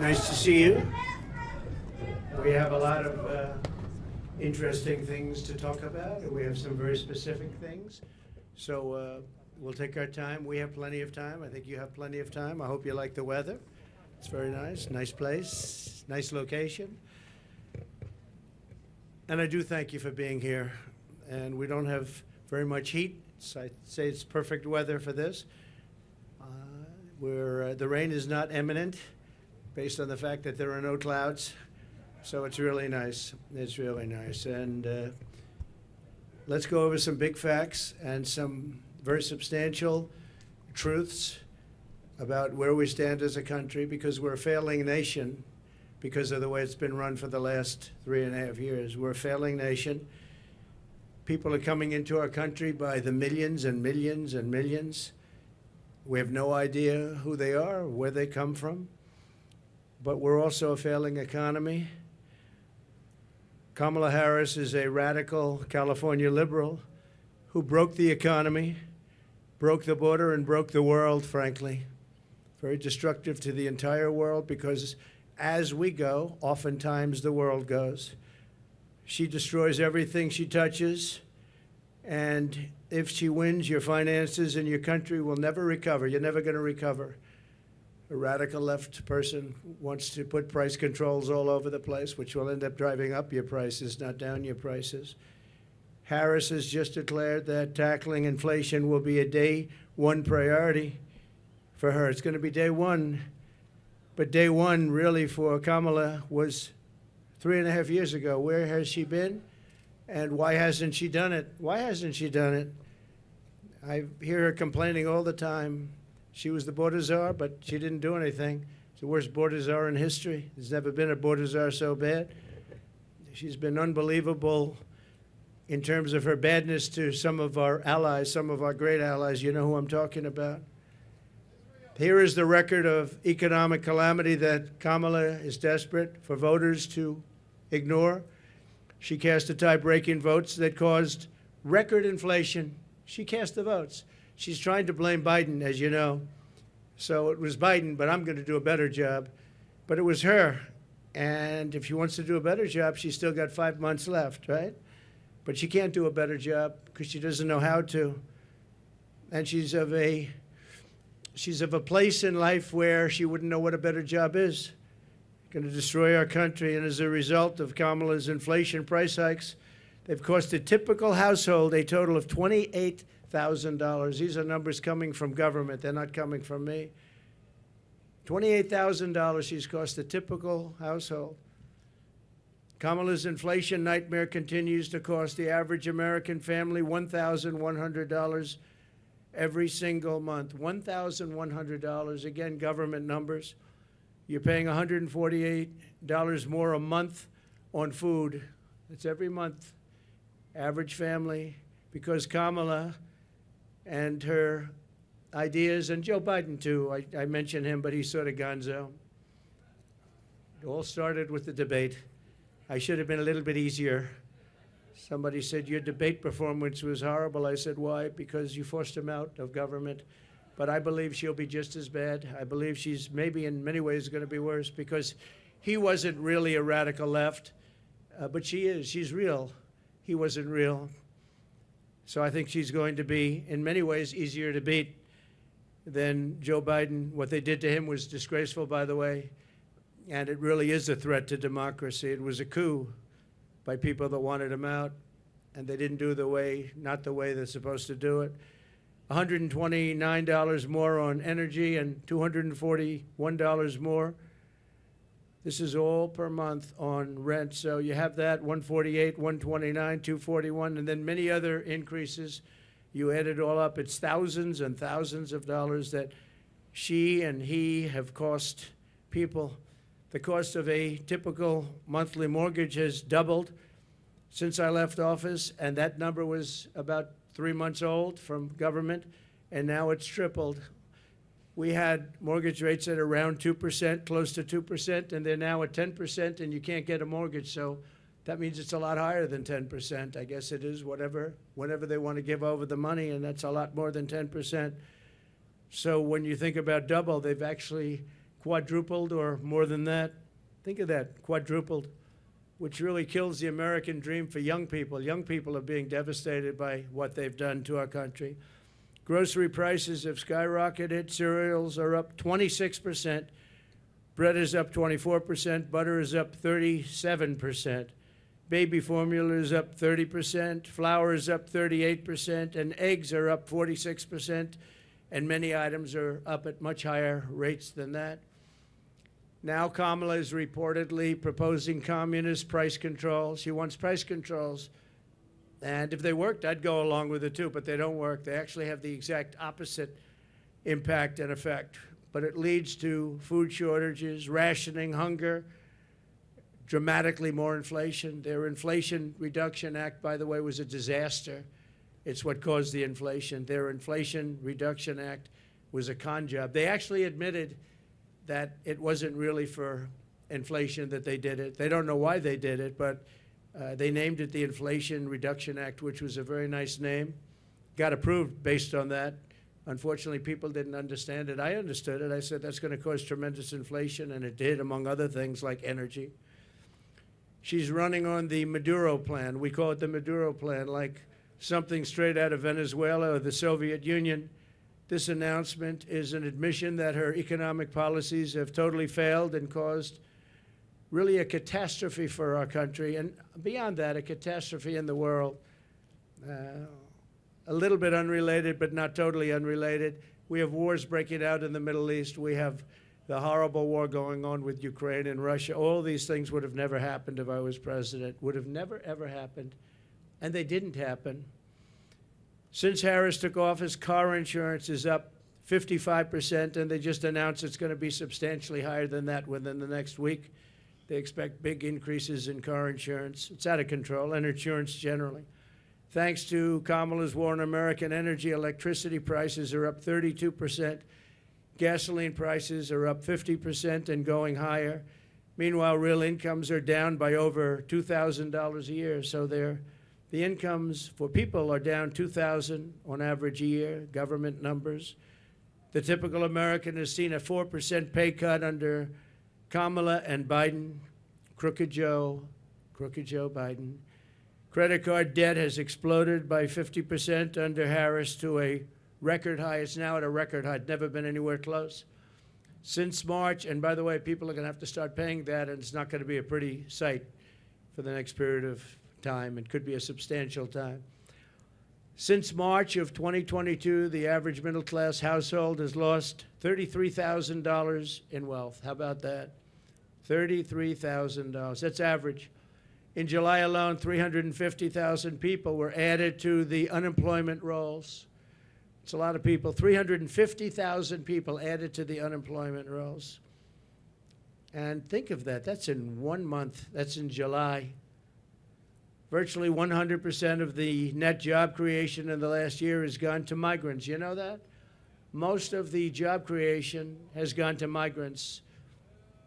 Nice to see you. We have a lot of interesting things to talk about, and we have some very specific things. So we'll take our time. We have plenty of time. I think you have plenty of time. I hope you like the weather. It's very nice. Nice place. Nice location. And I do thank you for being here. And we don't have very much heat. So I'd say it's perfect weather for this. The rain is not imminent, based on the fact that there are no clouds. So it's really nice. It's really nice. And let's go over some big facts and some very substantial truths about where we stand as a country, because we're a failing nation because of the way it's been run for the last 3.5 years. We're a failing nation. People are coming into our country by the millions and millions and millions. We have no idea who they are, where they come from. But we're also a failing economy. Kamala Harris is a radical California liberal who broke the economy, broke the border, and broke the world, frankly. Very destructive to the entire world, because as we go, oftentimes the world goes. She destroys everything she touches, and if she wins, your finances and your country will never recover. You're never going to recover. A radical left person wants to put price controls all over the place, which will end up driving up your prices, not down your prices. Harris has just declared that tackling inflation will be a day one priority for her. It's going to be day one. But day one, really, for Kamala was 3.5 years ago. Where has she been? And why hasn't she done it? Why hasn't she done it? I hear her complaining all the time. She was the border czar, but she didn't do anything. It's the worst border czar in history. There's never been a border czar so bad. She's been unbelievable in terms of her badness to some of our allies, some of our great allies. You know who I'm talking about. Here is the record of economic calamity that Kamala is desperate for voters to ignore. She cast the tie-breaking votes that caused record inflation. She cast the votes. She's trying to blame Biden, as you know. So it was Biden, but I'm going to do a better job. But it was her. And if she wants to do a better job, she's still got 5 months left, right? But she can't do a better job because she doesn't know how to. And she's of a place in life where she wouldn't know what a better job is. Going to destroy our country. And as a result of Kamala's inflation price hikes, they've cost a typical household a total of $28,000. These are numbers coming from government. They're not coming from me. $28,000 she's cost a typical household. Kamala's inflation nightmare continues to cost the average American family $1,100 every single month. $1,100, again, government numbers. You're paying $148 more a month on food. It's every month. Average family, because Kamala and her ideas, and Joe Biden too, I mention him, but he's sort of gonzo. It all started with the debate. I should have been a little bit easier. Somebody said, your debate performance was horrible. I said, why? Because you forced him out of government. But I believe she'll be just as bad. I believe she's maybe in many ways going to be worse, because he wasn't really a radical left, but she is. She's real. He wasn't real. So I think she's going to be, in many ways, easier to beat than Joe Biden. What they did to him was disgraceful, by the way, and it really is a threat to democracy. It was a coup by people that wanted him out, and they didn't do not the way they're supposed to do it. $129 more on energy and $241 more. This is all per month on rent. So you have that, $148, $129, $241, and then many other increases. You add it all up, it's thousands and thousands of dollars that she and he have cost people. The cost of a typical monthly mortgage has doubled since I left office, and that number was about 3 months old from government, and now it's tripled. We had mortgage rates at around 2%, close to 2%, and they're now at 10%, and you can't get a mortgage. So that means it's a lot higher than 10%. I guess it is, whenever they want to give over the money, and that's a lot more than 10%. So when you think about double, they've actually quadrupled or more than that. Think of that, quadrupled, which really kills the American dream for young people. Young people are being devastated by what they've done to our country. Grocery prices have skyrocketed. Cereals are up 26%. Bread is up 24%. Butter is up 37%. Baby formula is up 30%. Flour is up 38%. And eggs are up 46%. And many items are up at much higher rates than that. Now Kamala is reportedly proposing communist price controls. She wants price controls. And if they worked, I'd go along with it too, but they don't work. They actually have the exact opposite impact and effect. But it leads to food shortages, rationing, hunger, dramatically more inflation. Their Inflation Reduction Act, by the way, was a disaster. It's what caused the inflation. Their Inflation Reduction Act was a con job. They actually admitted that it wasn't really for inflation that they did it. They don't know why they did it, but they named it the Inflation Reduction Act, which was a very nice name. Got approved based on that. Unfortunately, people didn't understand it. I understood it. I said that's going to cause tremendous inflation, and it did, among other things like energy. She's running on the Maduro plan. We call it the Maduro plan, like something straight out of Venezuela or the Soviet Union. This announcement is an admission that her economic policies have totally failed and caused really a catastrophe for our country, and beyond that, a catastrophe in the world. A little bit unrelated, but not totally unrelated. We have wars breaking out in the Middle East. We have the horrible war going on with Ukraine and Russia. All these things would have never happened if I was president. Would have never, ever happened. And they didn't happen. Since Harris took office, car insurance is up 55%, and they just announced it's going to be substantially higher than that within the next week. They expect big increases in car insurance. It's out of control, and insurance generally. Thanks to Kamala's war on American energy, electricity prices are up 32%. Gasoline prices are up 50% and going higher. Meanwhile, real incomes are down by over $2,000 a year. So the incomes for people are down $2,000 on average a year, government numbers. The typical American has seen a 4% pay cut under Kamala and Biden. Crooked Joe Biden. Credit card debt has exploded by 50% under Harris to a record high. It's now at a record high. It's never been anywhere close. Since March, and by the way, people are going to have to start paying that, and it's not going to be a pretty sight for the next period of time. It could be a substantial time. Since March of 2022, the average middle-class household has lost $33,000 in wealth. How about that? $33,000. That's average. In July alone, 350,000 people were added to the unemployment rolls. It's a lot of people. 350,000 people added to the unemployment rolls. And think of that. That's in 1 month. That's in July. Virtually 100% of the net job creation in the last year has gone to migrants. You know that? Most of the job creation has gone to migrants.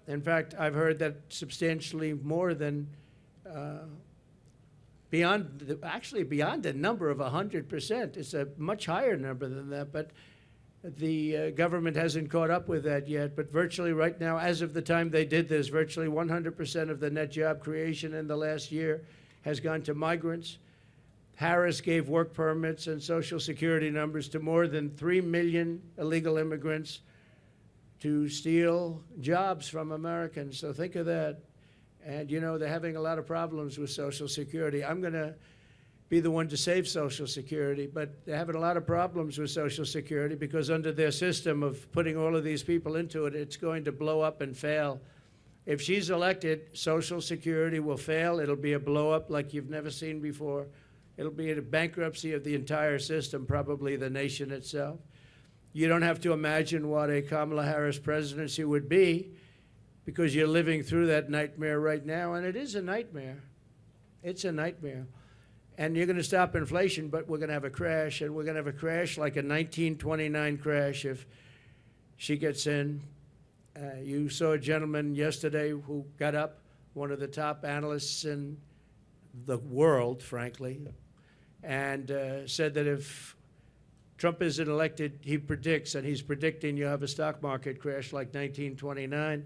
In fact, I've heard that substantially more than beyond the number of 100%. It's a much higher number than that, but the government hasn't caught up with that yet. But virtually right now, as of the time they did this, virtually 100% of the net job creation in the last year has gone to migrants. Harris gave work permits and Social Security numbers to more than 3 million illegal immigrants to steal jobs from Americans. So think of that. And, you know, they're having a lot of problems with Social Security. I'm going to be the one to save Social Security, but they're having a lot of problems with Social Security because under their system of putting all of these people into it, it's going to blow up and fail. If she's elected, Social Security will fail. It'll be a blow-up like you've never seen before. It'll be a bankruptcy of the entire system, probably the nation itself. You don't have to imagine what a Kamala Harris presidency would be because you're living through that nightmare right now, and it is a nightmare. It's a nightmare. And you're going to stop inflation, but we're going to have a crash, and we're going to have a crash like a 1929 crash if she gets in. You saw a gentleman yesterday who got up, one of the top analysts in the world, frankly, and said that if Trump isn't elected, he predicts, and he's predicting you have a stock market crash like 1929.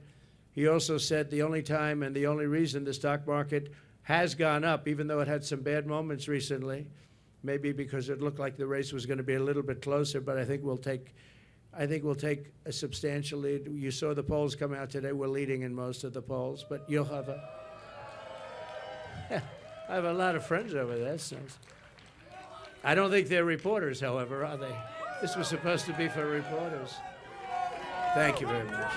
He also said the only time and the only reason the stock market has gone up, even though it had some bad moments recently, maybe because it looked like the race was going to be a little bit closer, but I think we'll take a substantial lead. You saw the polls come out today. We're leading in most of the polls, but you'll have a... I have a lot of friends over there. So I don't think they're reporters, however, are they? This was supposed to be for reporters. Thank you very much.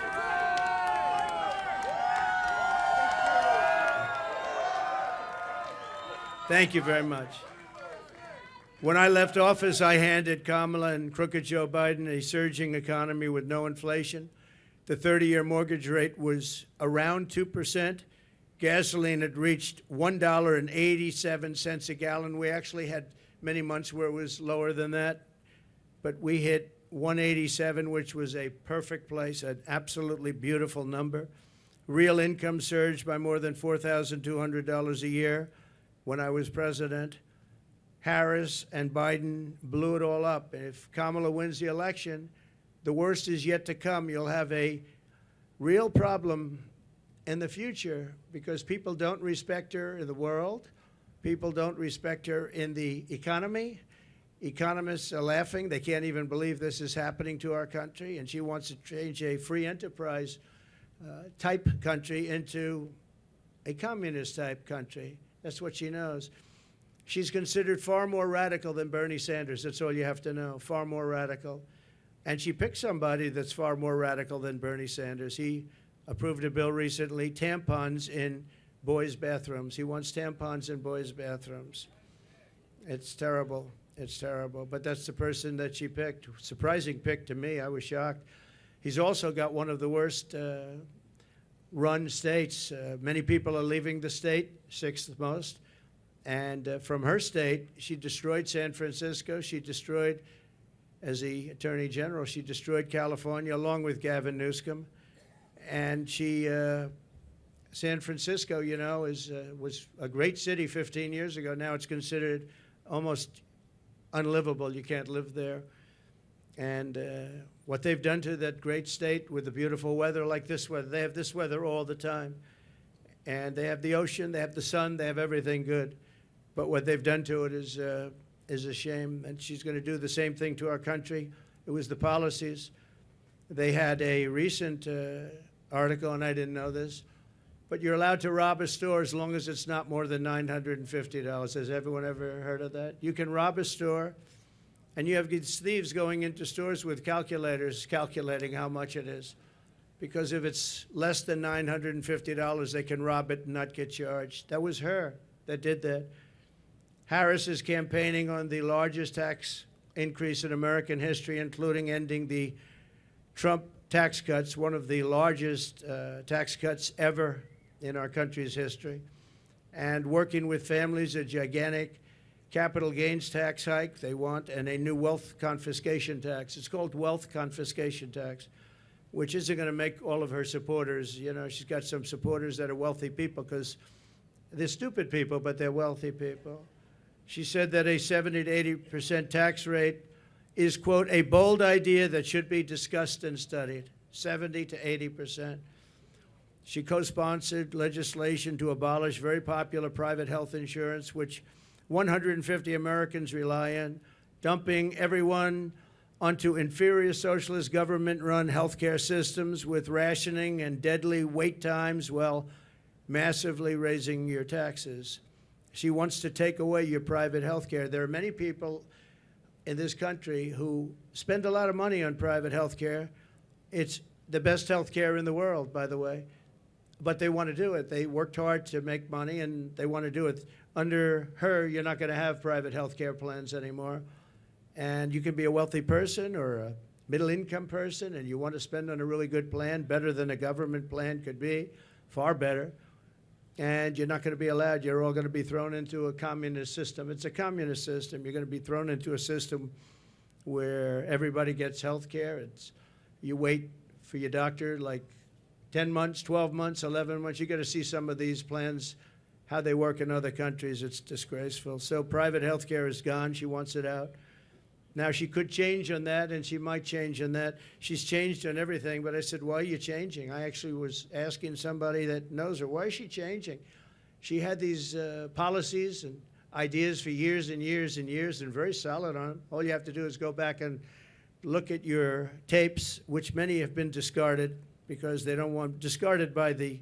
Thank you very much. When I left office, I handed Kamala and crooked Joe Biden a surging economy with no inflation. The 30-year mortgage rate was around 2%. Gasoline had reached $1.87 a gallon. We actually had many months where it was lower than that, but we hit 187, which was a perfect place, an absolutely beautiful number. Real income surged by more than $4,200 a year when I was president. Harris and Biden blew it all up. And if Kamala wins the election, the worst is yet to come. You'll have a real problem in the future because people don't respect her in the world. People don't respect her in the economy. Economists are laughing. They can't even believe this is happening to our country. And she wants to change a free enterprise type country into a communist type country. That's what she knows. She's considered far more radical than Bernie Sanders. That's all you have to know, far more radical. And she picked somebody that's far more radical than Bernie Sanders. He approved a bill recently, tampons in boys' bathrooms. He wants tampons in boys' bathrooms. It's terrible. It's terrible. But that's the person that she picked. Surprising pick to me. I was shocked. He's also got one of the worst run states. Many people are leaving the state, sixth most. And from her state, she destroyed San Francisco. She destroyed, as the Attorney General, she destroyed California along with Gavin Newsom. And she, San Francisco, you know, was a great city 15 years ago. Now it's considered almost unlivable. You can't live there. And what they've done to that great state with the beautiful weather like this weather, they have this weather all the time. And they have the ocean, they have the sun, they have everything good. But what they've done to it is a shame. And she's going to do the same thing to our country. It was the policies. They had a recent article, and I didn't know this, but you're allowed to rob a store as long as it's not more than $950. Has everyone ever heard of that? You can rob a store, and you have these thieves going into stores with calculators calculating how much it is. Because if it's less than $950, they can rob it and not get charged. That was her that did that. Harris is campaigning on the largest tax increase in American history, including ending the Trump tax cuts, one of the largest tax cuts ever in our country's history, and working with families, a gigantic capital gains tax hike they want, and a new wealth confiscation tax. It's called wealth confiscation tax, which isn't going to make all of her supporters, you know, she's got some supporters that are wealthy people because they're stupid people, but they're wealthy people. She said that a 70 to 80% tax rate is, quote, a bold idea that should be discussed and studied, 70 to 80%. She co-sponsored legislation to abolish very popular private health insurance, which 150 Americans rely on, dumping everyone onto inferior socialist government-run healthcare systems with rationing and deadly wait times while massively raising your taxes. She wants to take away your private health care. There are many people in this country who spend a lot of money on private health care. It's the best health care in the world, by the way. But they want to do it. They worked hard to make money, and they want to do it. Under her, you're not going to have private health care plans anymore. And you can be a wealthy person or a middle-income person, and you want to spend on a really good plan, better than a government plan could be, far better. And you're not going to be allowed. You're all going to be thrown into a communist system. It's a communist system. You're going to be thrown into a system where everybody gets health care. You wait for your doctor like 10 months, 12 months, 11 months. You got to see some of these plans, how they work in other countries. It's disgraceful. So private health care is gone. She wants it out. Now, she could change on that, and she might change on that. She's changed on everything, but I said, why are you changing? I actually was asking somebody that knows her, why is she changing? She had these policies and ideas for years and years and years and very solid on them. All you have to do is go back and look at your tapes, which many have been discarded because they don't want, discarded by the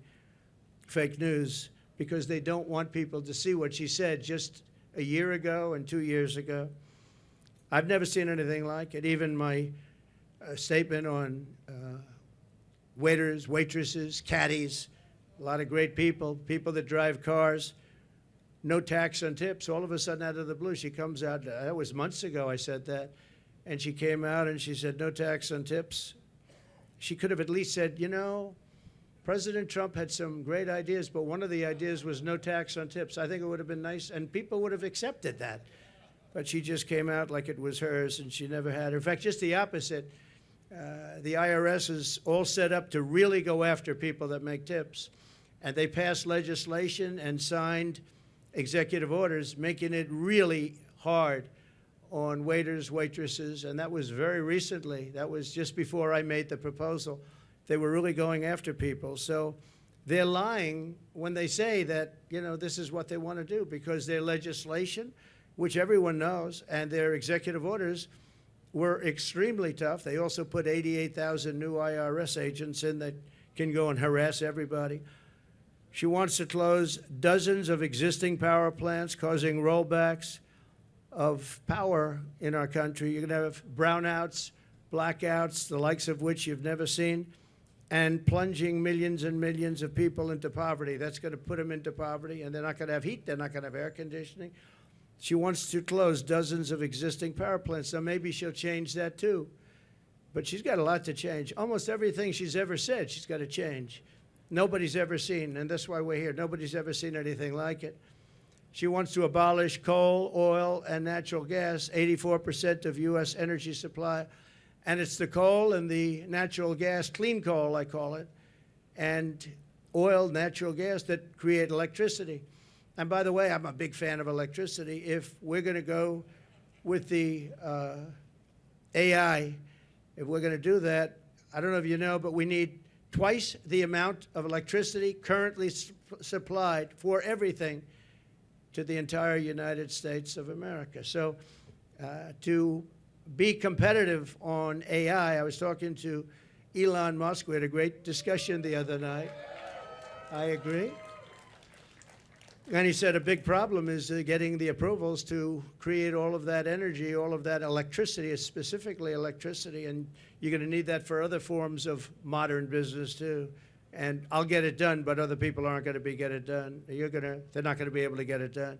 fake news, because they don't want people to see what she said just a year ago and 2 years ago. I've never seen anything like it. Even my statement on waiters, waitresses, caddies, a lot of great people, people that drive cars, no tax on tips. All of a sudden, out of the blue, she comes out. That was months ago I said that. And she came out and she said, no tax on tips. She could have at least said, you know, President Trump had some great ideas, but one of the ideas was no tax on tips. I think it would have been nice, and people would have accepted that. But she just came out like it was hers, and she never had. In fact, just the opposite. The IRS is all set up to really go after people that make tips. And they passed legislation and signed executive orders making it really hard on waiters, waitresses, and that was very recently. That was just before I made the proposal. They were really going after people. So they're lying when they say that, you know, this is what they want to do, because their legislation, which everyone knows, and their executive orders were extremely tough. They also put 88,000 new IRS agents in that can go and harass everybody. She wants to close dozens of existing power plants, causing rollbacks of power in our country. You're going to have brownouts, blackouts, the likes of which you've never seen, and plunging millions and millions of people into poverty. That's going to put them into poverty, and they're not going to have heat. They're not going to have air conditioning. She wants to close dozens of existing power plants. So maybe she'll change that too. But she's got a lot to change. Almost everything she's ever said, she's got to change. Nobody's ever seen, and that's why we're here. Nobody's ever seen anything like it. She wants to abolish coal, oil, and natural gas, 84% of U.S. energy supply. And it's the coal and the natural gas, clean coal, I call it, and oil, natural gas that create electricity. And by the way, I'm a big fan of electricity. If we're going to go with the AI, if we're going to do that, I don't know if you know, but we need twice the amount of electricity currently supplied for everything to the entire United States of America. So to be competitive on AI, I was talking to Elon Musk. We had a great discussion the other night. I agree. And he said a big problem is getting the approvals to create all of that energy, all of that electricity, specifically electricity, and you're going to need that for other forms of modern business too. And I'll get it done, but other people aren't going to get it done. They're not going to be able to get it done.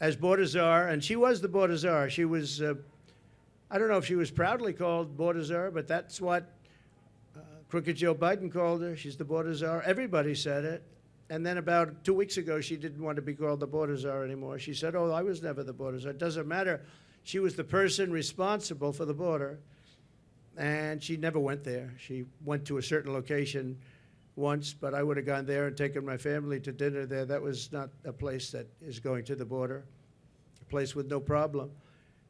As border czar, and she was the border czar. She was, I don't know if she was proudly called border czar, but that's what Crooked Joe Biden called her. She's the border czar. Everybody said it. And then about 2 weeks ago, she didn't want to be called the border czar anymore. She said, oh, I was never the border czar. It doesn't matter. She was the person responsible for the border, and she never went there. She went to a certain location once, but I would have gone there and taken my family to dinner there. That was not a place that is going to the border, a place with no problem.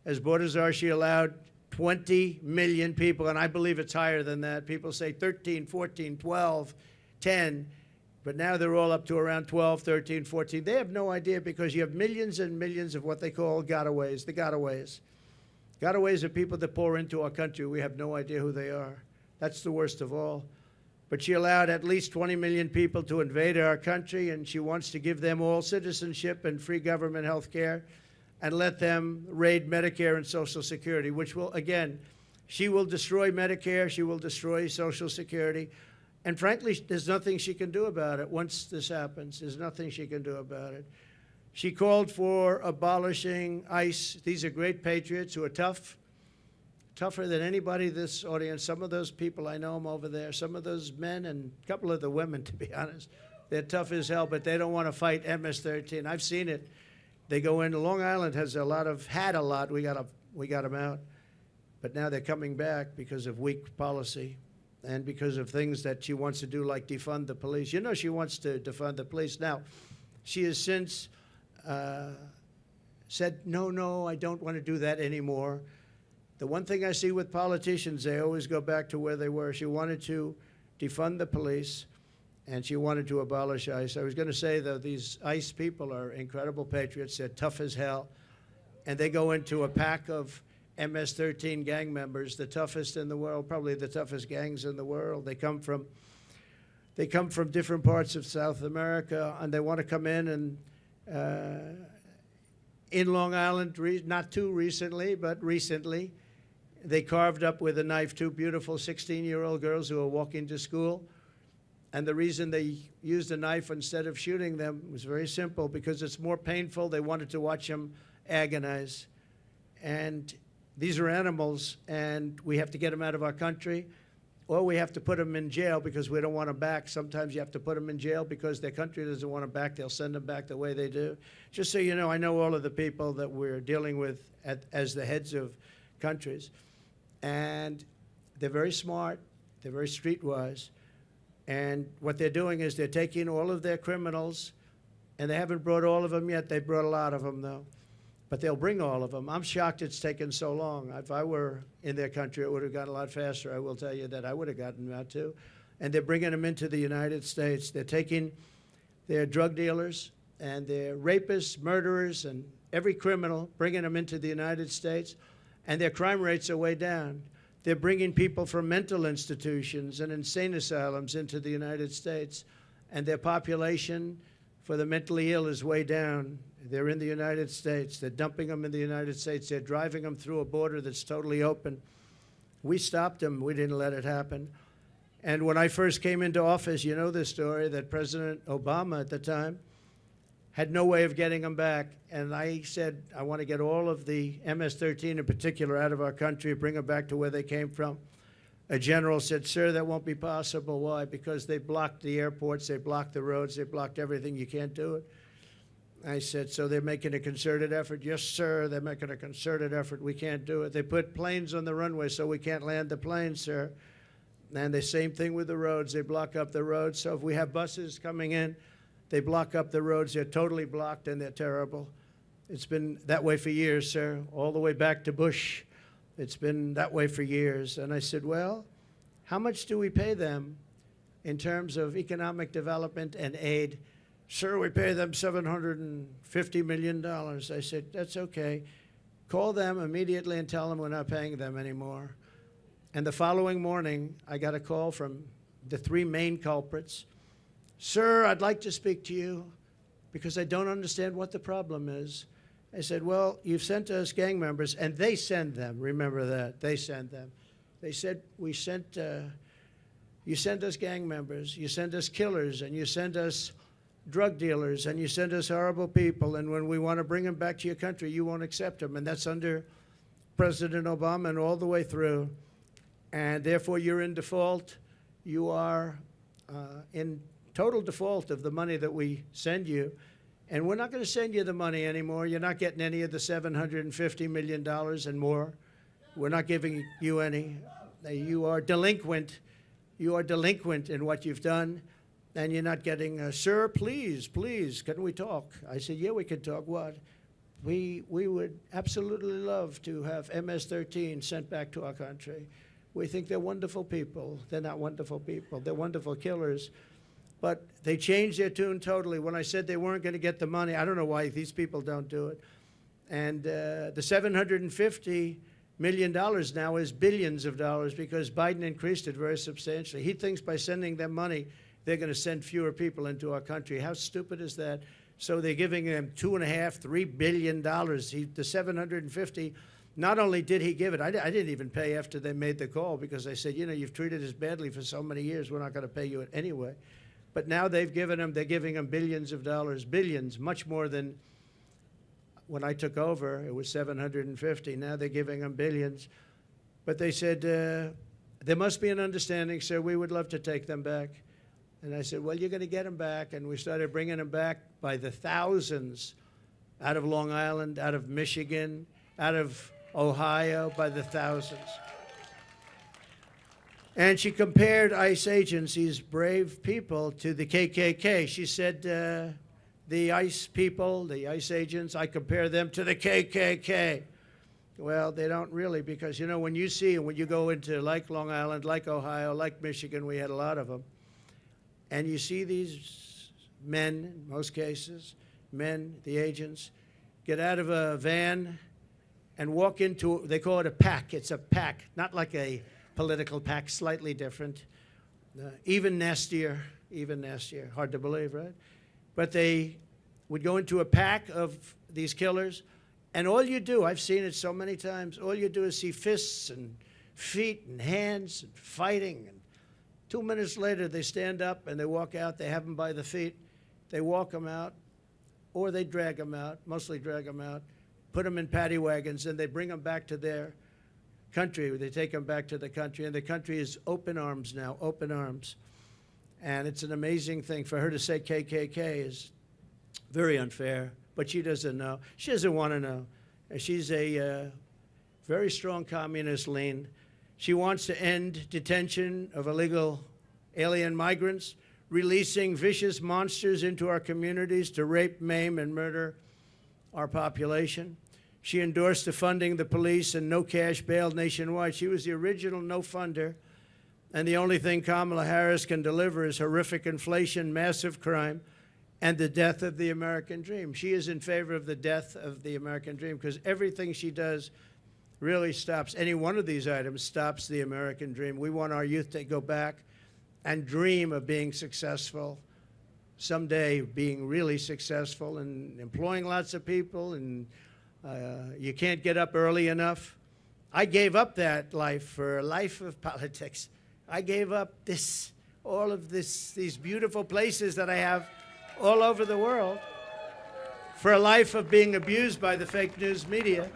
As border czar, she allowed 20 million people, and I believe it's higher than that. People say 13, 14, 12, 10. But now they're all up to around 12, 13, 14. They have no idea, because you have millions and millions of what they call gotaways, the gotaways. Gotaways are people that pour into our country. We have no idea who they are. That's the worst of all. But she allowed at least 20 million people to invade our country, and she wants to give them all citizenship and free government health care and let them raid Medicare and Social Security, which will, again, she will destroy Medicare. She will destroy Social Security. And frankly, there's nothing she can do about it once this happens. There's nothing she can do about it. She called for abolishing ICE. These are great patriots who are tough, tougher than anybody in this audience. Some of those people, I know them over there. Some of those men and a couple of the women, to be honest, they're tough as hell, but they don't want to fight MS-13. I've seen it. They go in. Long Island has had a lot. We got them out. But now they're coming back because of weak policy and because of things that she wants to do, like defund the police. You know, she wants to defund the police. Now, she has since said, no, no, I don't want to do that anymore. The one thing I see with politicians, they always go back to where they were. She wanted to defund the police, and she wanted to abolish ICE. I was going to say, though, these ICE people are incredible patriots. They're tough as hell, and they go into a pack of MS-13 gang members, the toughest in the world, probably the toughest gangs in the world. They come from different parts of South America, and they want to come in and in Long Island, not too recently, but recently, they carved up with a knife two beautiful 16-year-old girls who were walking to school. And the reason they used a knife instead of shooting them was very simple, because it's more painful. They wanted to watch them agonize. And these are animals, and we have to get them out of our country, or we have to put them in jail because we don't want them back. Sometimes you have to put them in jail because their country doesn't want them back. They'll send them back the way they do. Just so you know, I know all of the people that we're dealing with as the heads of countries. And they're very smart. They're very streetwise. And what they're doing is they're taking all of their criminals, and they haven't brought all of them yet. They brought a lot of them, though. But they'll bring all of them. I'm shocked it's taken so long. If I were in their country, it would have gone a lot faster. I will tell you that I would have gotten them out, too. And they're bringing them into the United States. They're taking their drug dealers and their rapists, murderers, and every criminal, bringing them into the United States. And their crime rates are way down. They're bringing people from mental institutions and insane asylums into the United States. And their population for the mentally ill is way down. They're in the United States. They're dumping them in the United States. They're driving them through a border that's totally open. We stopped them. We didn't let it happen. And when I first came into office, you know this story, that President Obama at the time had no way of getting them back. And I said, I want to get all of the MS-13 in particular out of our country, bring them back to where they came from. A general said, sir, that won't be possible. Why? Because they blocked the airports, they blocked the roads, they blocked everything. You can't do it. I said, so they're making a concerted effort? Yes, sir, they're making a concerted effort. We can't do it. They put planes on the runway so we can't land the planes, sir. And the same thing with the roads. They block up the roads. So if we have buses coming in, they block up the roads. They're totally blocked, and they're terrible. It's been that way for years, sir, all the way back to Bush. It's been that way for years. And I said, well, how much do we pay them in terms of economic development and aid? Sir, we pay them $750 million. I said, that's okay. Call them immediately and tell them we're not paying them anymore. And the following morning, I got a call from the three main culprits. Sir, I'd like to speak to you because I don't understand what the problem is. I said, well, you've sent us gang members, and they send them. Remember that. They send them. They said, you sent us gang members, you send us killers, and you send us drug dealers, and you send us horrible people, and when we want to bring them back to your country, you won't accept them. And that's under President Obama and all the way through. And therefore, you're in default. You are in total default of the money that we send you. And we're not going to send you the money anymore. You're not getting any of the $750 million and more. We're not giving you any. You are delinquent. You are delinquent in what you've done. And you're not getting, sir, please, please, can we talk? I said, yeah, we can talk. What? We would absolutely love to have MS-13 sent back to our country. We think they're wonderful people. They're not wonderful people. They're wonderful killers. But they changed their tune totally. When I said they weren't going to get the money, I don't know why these people don't do it. And the $750 million now is billions of dollars because Biden increased it very substantially. He thinks by sending them money, they're going to send fewer people into our country. How stupid is that? So they're giving them $2.5, $3 billion. The 750, not only did he give it, I didn't even pay after they made the call because I said, you know, you've treated us badly for so many years, we're not going to pay you it anyway. But now they're giving them billions of dollars, billions, much more than when I took over. It was 750. Now they're giving them billions. But they said, there must be an understanding, sir. We would love to take them back. And I said, well, you're going to get them back. And we started bringing them back by the thousands out of Long Island, out of Michigan, out of Ohio, by the thousands. And she compared ICE agents, these brave people, to the KKK. She said, the ICE people, the ICE agents, I compare them to the KKK. Well, they don't really, because, you know, when you go into like Long Island, like Ohio, like Michigan, we had a lot of them, and you see these men, in most cases, the agents, get out of a van and walk into, they call it a pack. It's a pack, not like a political pack, slightly different, even nastier, hard to believe, right? But they would go into a pack of these killers, and all you do, I've seen it so many times, all you do is see fists and feet and hands and fighting. And 2 minutes later, they stand up and they walk out. They have them by the feet. They walk them out, or they drag them out, mostly drag them out, put them in paddy wagons, and they bring them back to their country. They take them back to the country, and the country is open arms now, open arms. And it's an amazing thing. For her to say KKK is very unfair, but she doesn't know. She doesn't want to know. She's a very strong communist lean. She wants to end detention of illegal alien migrants, releasing vicious monsters into our communities to rape, maim, and murder our population. She endorsed the funding the police and no cash bail nationwide. She was the original no funder. And the only thing Kamala Harris can deliver is horrific inflation, massive crime, and the death of the American dream. She is in favor of the death of the American dream because everything she does really stops. Any one of these items stops the American dream. We want our youth to go back and dream of being successful, someday being really successful and employing lots of people, and you can't get up early enough. I gave up that life for a life of politics. I gave up all of these beautiful places that I have all over the world for a life of being abused by the fake news media.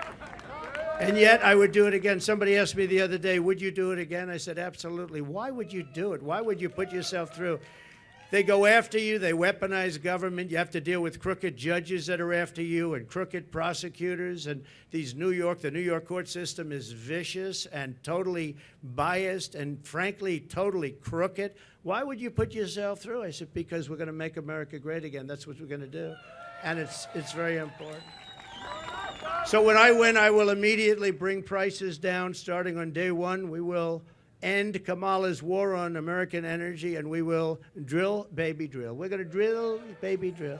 And yet I would do it again. Somebody asked me the other day, would you do it again? I said, absolutely. Why would you do it? Why would you put yourself through? They go after you. They weaponize government. You have to deal with crooked judges that are after you and crooked prosecutors. And the New York court system is vicious and totally biased and, frankly, totally crooked. Why would you put yourself through? I said, because we're going to make America great again. That's what we're going to do. And it's very important. So when I win, I will immediately bring prices down starting on day one. We will end Kamala's war on American energy, and we will drill, baby, drill. We're going to drill, baby, drill.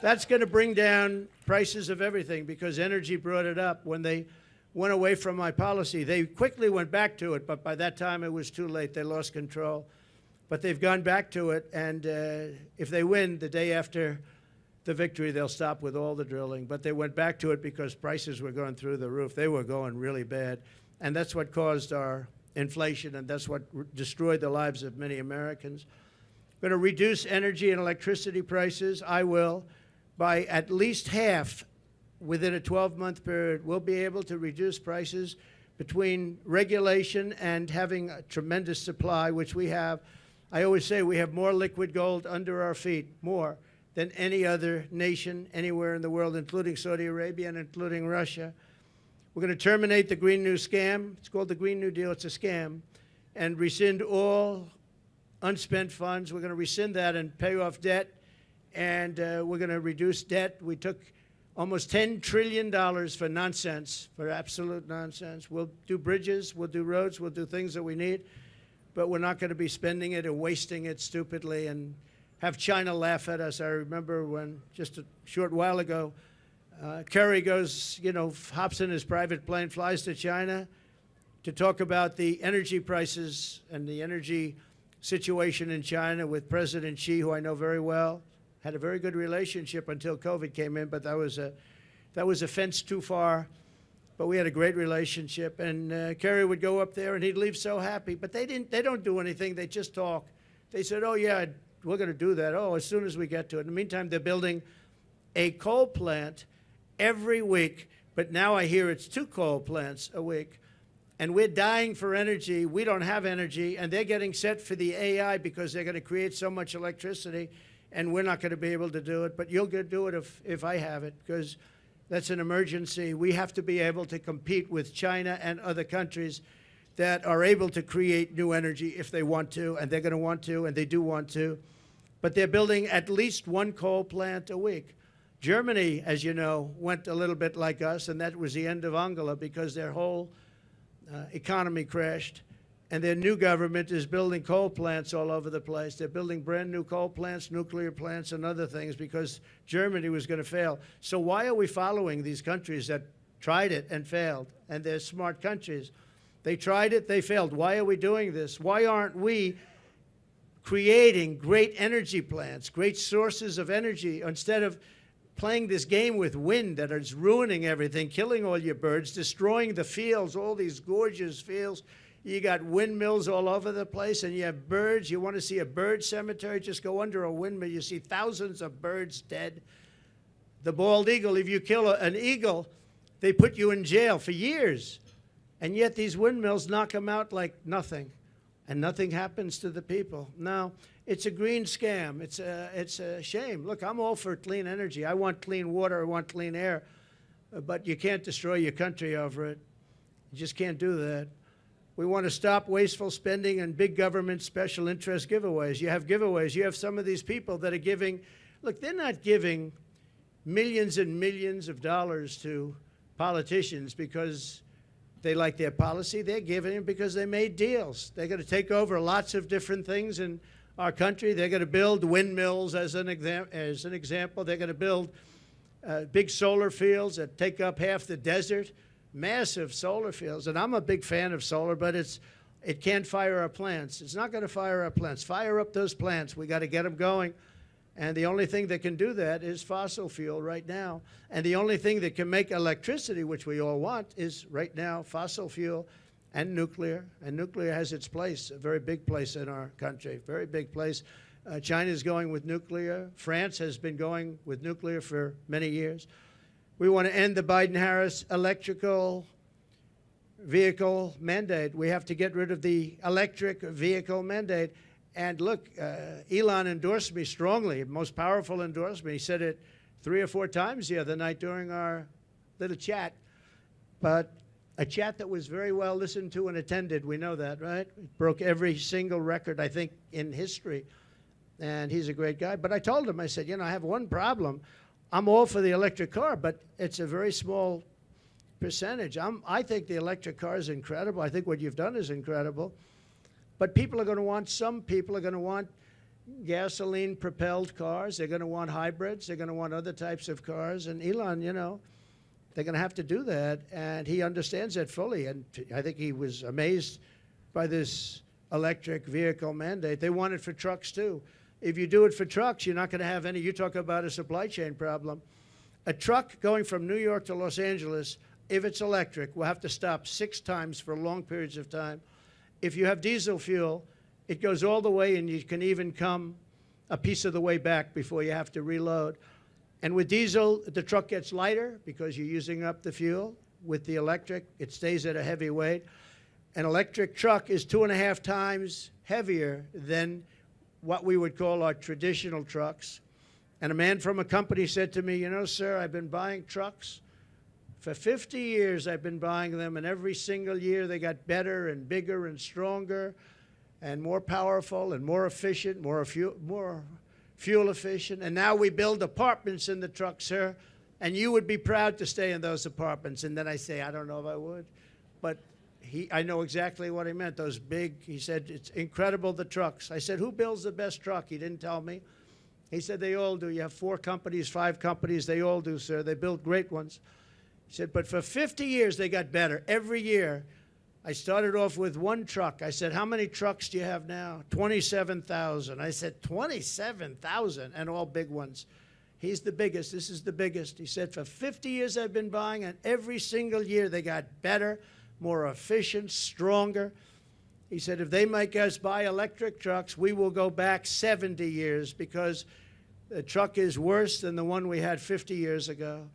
That's going to bring down prices of everything because energy brought it up. When they went away from my policy, they quickly went back to it, but by that time it was too late. They lost control. But they've gone back to it, and if they win the day after the victory, they'll stop with all the drilling. But they went back to it because prices were going through the roof. They were going really bad, and that's what caused our inflation, and that's what destroyed the lives of many Americans. We're going to reduce energy and electricity prices. I will, by at least half within a 12-month period. We'll be able to reduce prices between regulation and having a tremendous supply, which we have. I always say we have more liquid gold under our feet, more than any other nation anywhere in the world, including Saudi Arabia and including Russia. We're going to terminate the Green New Scam. It's called the Green New Deal. It's a scam. And rescind all unspent funds. We're going to rescind that and pay off debt. And we're going to reduce debt. We took almost $10 trillion for nonsense, for absolute nonsense. We'll do bridges. We'll do roads. We'll do things that we need. But we're not going to be spending it and wasting it stupidly and have China laugh at us. I remember when, just a short while ago, Kerry goes, hops in his private plane, flies to China to talk about the energy prices and the energy situation in China with President Xi, who I know very well. Had a very good relationship until COVID came in, but that was a fence too far. But we had a great relationship, and Kerry would go up there, and he'd leave so happy. But they don't do anything. They just talk. They said, oh, yeah, we're going to do that. Oh, as soon as we get to it. In the meantime, they're building a coal plant every week, but now I hear it's 2 coal plants a week. And we're dying for energy. We don't have energy, and they're getting set for the AI because they're going to create so much electricity, and we're not going to be able to do it. But you'll do it if I have it, because that's an emergency. We have to be able to compete with China and other countries that are able to create new energy if they want to, and they're going to want to, and they do want to. but they're building at least one coal plant a week. Germany, as you know, went a little bit like us, and that was the end of Angela because their whole economy crashed. And their new government is building coal plants all over the place. They're building brand new coal plants, nuclear plants, and other things because Germany was going to fail. So why are we following these countries that tried it and failed? And they're smart countries. They tried it, they failed. Why are we doing this? Why aren't we creating great energy plants, great sources of energy, instead of playing this game with wind that is ruining everything, killing all your birds, destroying the fields, all these gorgeous fields? You got windmills all over the place, and you have birds. You want to see a bird cemetery? Just go under a windmill. You see thousands of birds dead. The bald eagle, if you kill an eagle, they put you in jail for years. And yet these windmills knock them out like nothing, and nothing happens to the people. Now, it's a green scam. It's a shame. Look, I'm all for clean energy. I want clean water. I want clean air. But you can't destroy your country over it. You just can't do that. We want to stop wasteful spending and big government special interest giveaways. You have giveaways. You have some of these people that are giving. Look, they're not giving millions and millions of dollars to politicians because they like their policy. They're giving it because they made deals. They're going to take over lots of different things in our country. They're going to build windmills as an example. They're going to build big solar fields that take up half the desert. Massive solar fields, and I'm a big fan of solar, but it can't fire our plants. It's not going to fire our plants. Fire up those plants. We got to get them going, and the only thing that can do that is fossil fuel right now. And the only thing that can make electricity, which we all want, is right now fossil fuel and nuclear. And nuclear has its place, a very big place in our country, very big place. China's going with nuclear. France has been going with nuclear for many years. We want to end the Biden-Harris electrical vehicle mandate. We have to get rid of the electric vehicle mandate. And look, Elon endorsed me strongly, most powerful endorsement. He said it 3 or 4 times the other night during our little chat. But a chat that was very well listened to and attended. We know that, right? It broke every single record, I think, in history. And he's a great guy. But I told him, I said, you know, I have one problem. I'm all for the electric car, but it's a very small percentage. I think the electric car is incredible. I think what you've done is incredible. But people are going to want, some people are going to want gasoline-propelled cars. They're going to want hybrids. They're going to want other types of cars. And Elon, you know, they're going to have to do that. And he understands that fully. And I think he was amazed by this electric vehicle mandate. They want it for trucks, too. If you do it for trucks, you're not going to have any. You talk about a supply chain problem. A truck going from New York to Los Angeles, if it's electric, will have to stop 6 times for long periods of time. If you have diesel fuel, it goes all the way, and you can even come a piece of the way back before you have to reload. And with diesel, the truck gets lighter because you're using up the fuel. With the electric, it stays at a heavy weight. An electric truck is 2.5 times heavier than what we would call our traditional trucks. And a man from a company said to me, you know, sir, I've been buying trucks. For 50 years, I've been buying them, and every single year they got better and bigger and stronger and more powerful and more efficient, more fuel efficient. And now we build apartments in the truck, sir, and you would be proud to stay in those apartments. And then I say, I don't know if I would. But I know exactly what he meant, those big, he said, it's incredible, the trucks. I said, who builds the best truck? He didn't tell me. He said, they all do. You have 4 companies, 5 companies. They all do, sir. They build great ones. He said, but for 50 years, they got better. Every year, I started off with 1 truck. I said, how many trucks do you have now? 27,000. I said, 27,000, and all big ones. He's the biggest. This is the biggest. He said, for 50 years, I've been buying, and every single year, they got better, more efficient, stronger. He said, if they make us buy electric trucks, we will go back 70 years because the truck is worse than the one we had 50 years ago.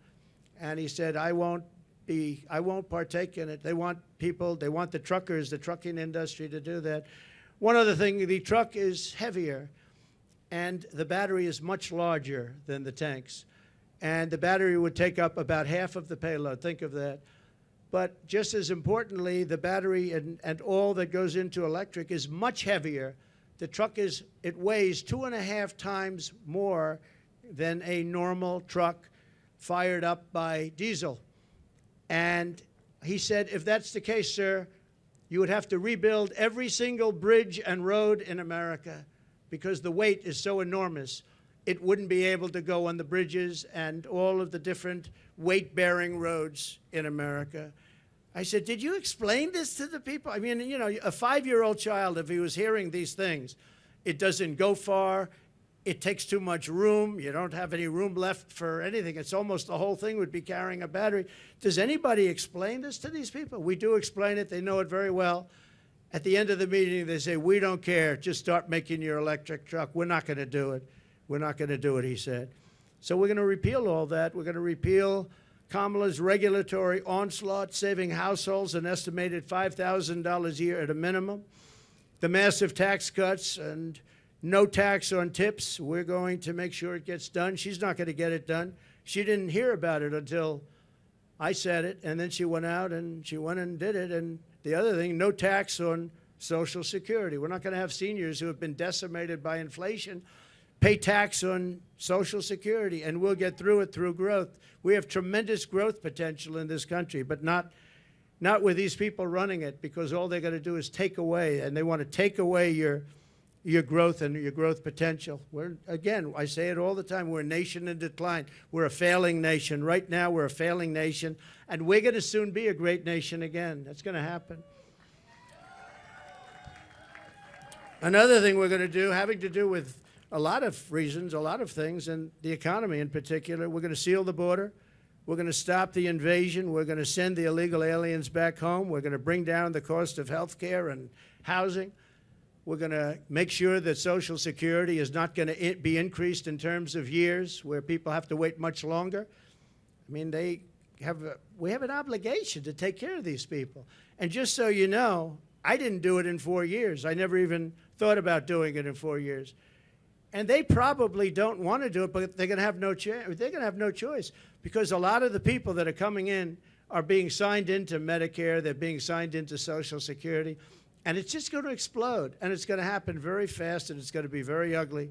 And he said, I won't partake in it. They want people, they want the truckers, the trucking industry to do that. One other thing, the truck is heavier, and the battery is much larger than the tanks. And the battery would take up about half of the payload. Think of that. But just as importantly, the battery and all that goes into electric is much heavier The truck it weighs 2.5 times more than a normal truck fired up by diesel. And he said, if that's the case, sir, you would have to rebuild every single bridge and road in America because the weight is so enormous. It wouldn't be able to go on the bridges and all of the different weight-bearing roads in America. I said, did you explain this to the people? I mean, you know, a 5-year-old child, if he was hearing these things, it doesn't go far. It takes too much room. You don't have any room left for anything. It's almost the whole thing would be carrying a battery. Does anybody explain this to these people? We do explain it. They know it very well. At the end of the meeting, they say, we don't care. Just start making your electric truck. We're not going to do it. We're not going to do it, he said. So we're going to repeal all that. We're going to repeal Kamala's regulatory onslaught, saving households an estimated $5,000 a year at a minimum. The massive tax cuts and no tax on tips. We're going to make sure it gets done. She's not going to get it done. She didn't hear about it until I said it, and then she went out and she went and did it. And the other thing, no tax on Social Security. We're not going to have seniors who have been decimated by inflation pay tax on Social Security, and we'll get through it through growth. We have tremendous growth potential in this country, but not with these people running it, because all they're going to do is take away, and they want to take away your growth and your growth potential. Again, I say it all the time, we're a nation in decline. We're a failing nation. Right now, we're a failing nation, and we're going to soon be a great nation again. That's going to happen. Another thing we're going to do, having to do with a lot of reasons, a lot of things, and the economy in particular, we're going to seal the border. We're going to stop the invasion. We're going to send the illegal aliens back home. We're going to bring down the cost of health care and housing. We're going to make sure that Social Security is not going to be increased in terms of years where people have to wait much longer. I mean, we have an obligation to take care of these people. And just so you know, I didn't do it in 4 years. I never even thought about doing it in 4 years. And they probably don't want to do it, but they're going to have no chance. They're going to have no choice, because a lot of the people that are coming in are being signed into Medicare. They're being signed into Social Security. And it's just going to explode. And it's going to happen very fast, and it's going to be very ugly.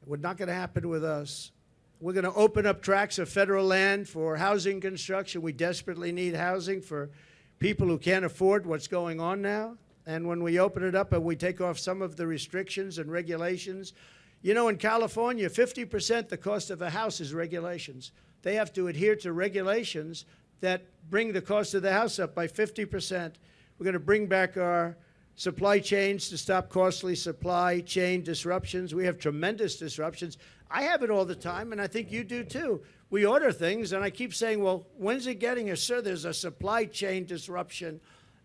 It's not going to happen with us. We're going to open up tracts of federal land for housing construction. We desperately need housing for people who can't afford what's going on now. And when we open it up and we take off some of the restrictions and regulations, you know, in California, 50% the cost of a house is regulations. They have to adhere to regulations that bring the cost of the house up by 50%. We're going to bring back our supply chains to stop costly supply chain disruptions. We have tremendous disruptions. I have it all the time, and I think you do too. We order things, and I keep saying, well, when's it getting here? Sir, there's a supply chain disruption.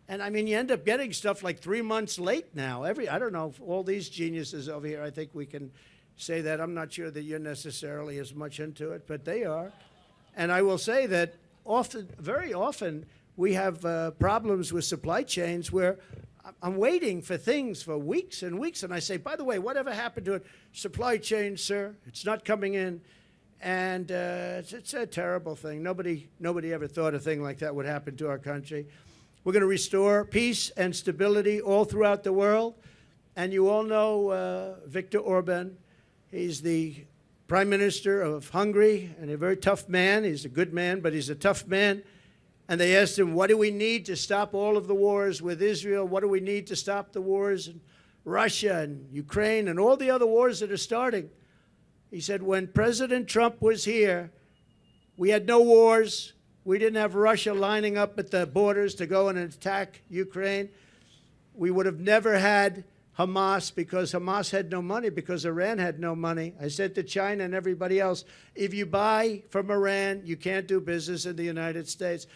And, I mean, you end up getting stuff like 3 months late now. I don't know, all these geniuses over here, I think we can say that. I'm not sure that you're necessarily as much into it, but they are. And I will say that very often, we have problems with supply chains where I'm waiting for things for weeks and weeks, and I say, by the way, whatever happened to it? Supply chain, sir, it's not coming in. And it's a terrible thing. Nobody ever thought a thing like that would happen to our country. We're going to restore peace and stability all throughout the world. And you all know Viktor Orban. He's the Prime Minister of Hungary, and a very tough man. He's a good man, but he's a tough man. And they asked him, what do we need to stop all of the wars with Israel? What do we need to stop the wars in Russia and Ukraine and all the other wars that are starting? He said, when President Trump was here, we had no wars. We didn't have Russia lining up at the borders to go and attack Ukraine. We would have never had Hamas, because Hamas had no money, because Iran had no money. I said to China and everybody else, if you buy from Iran, you can't do business in the United States.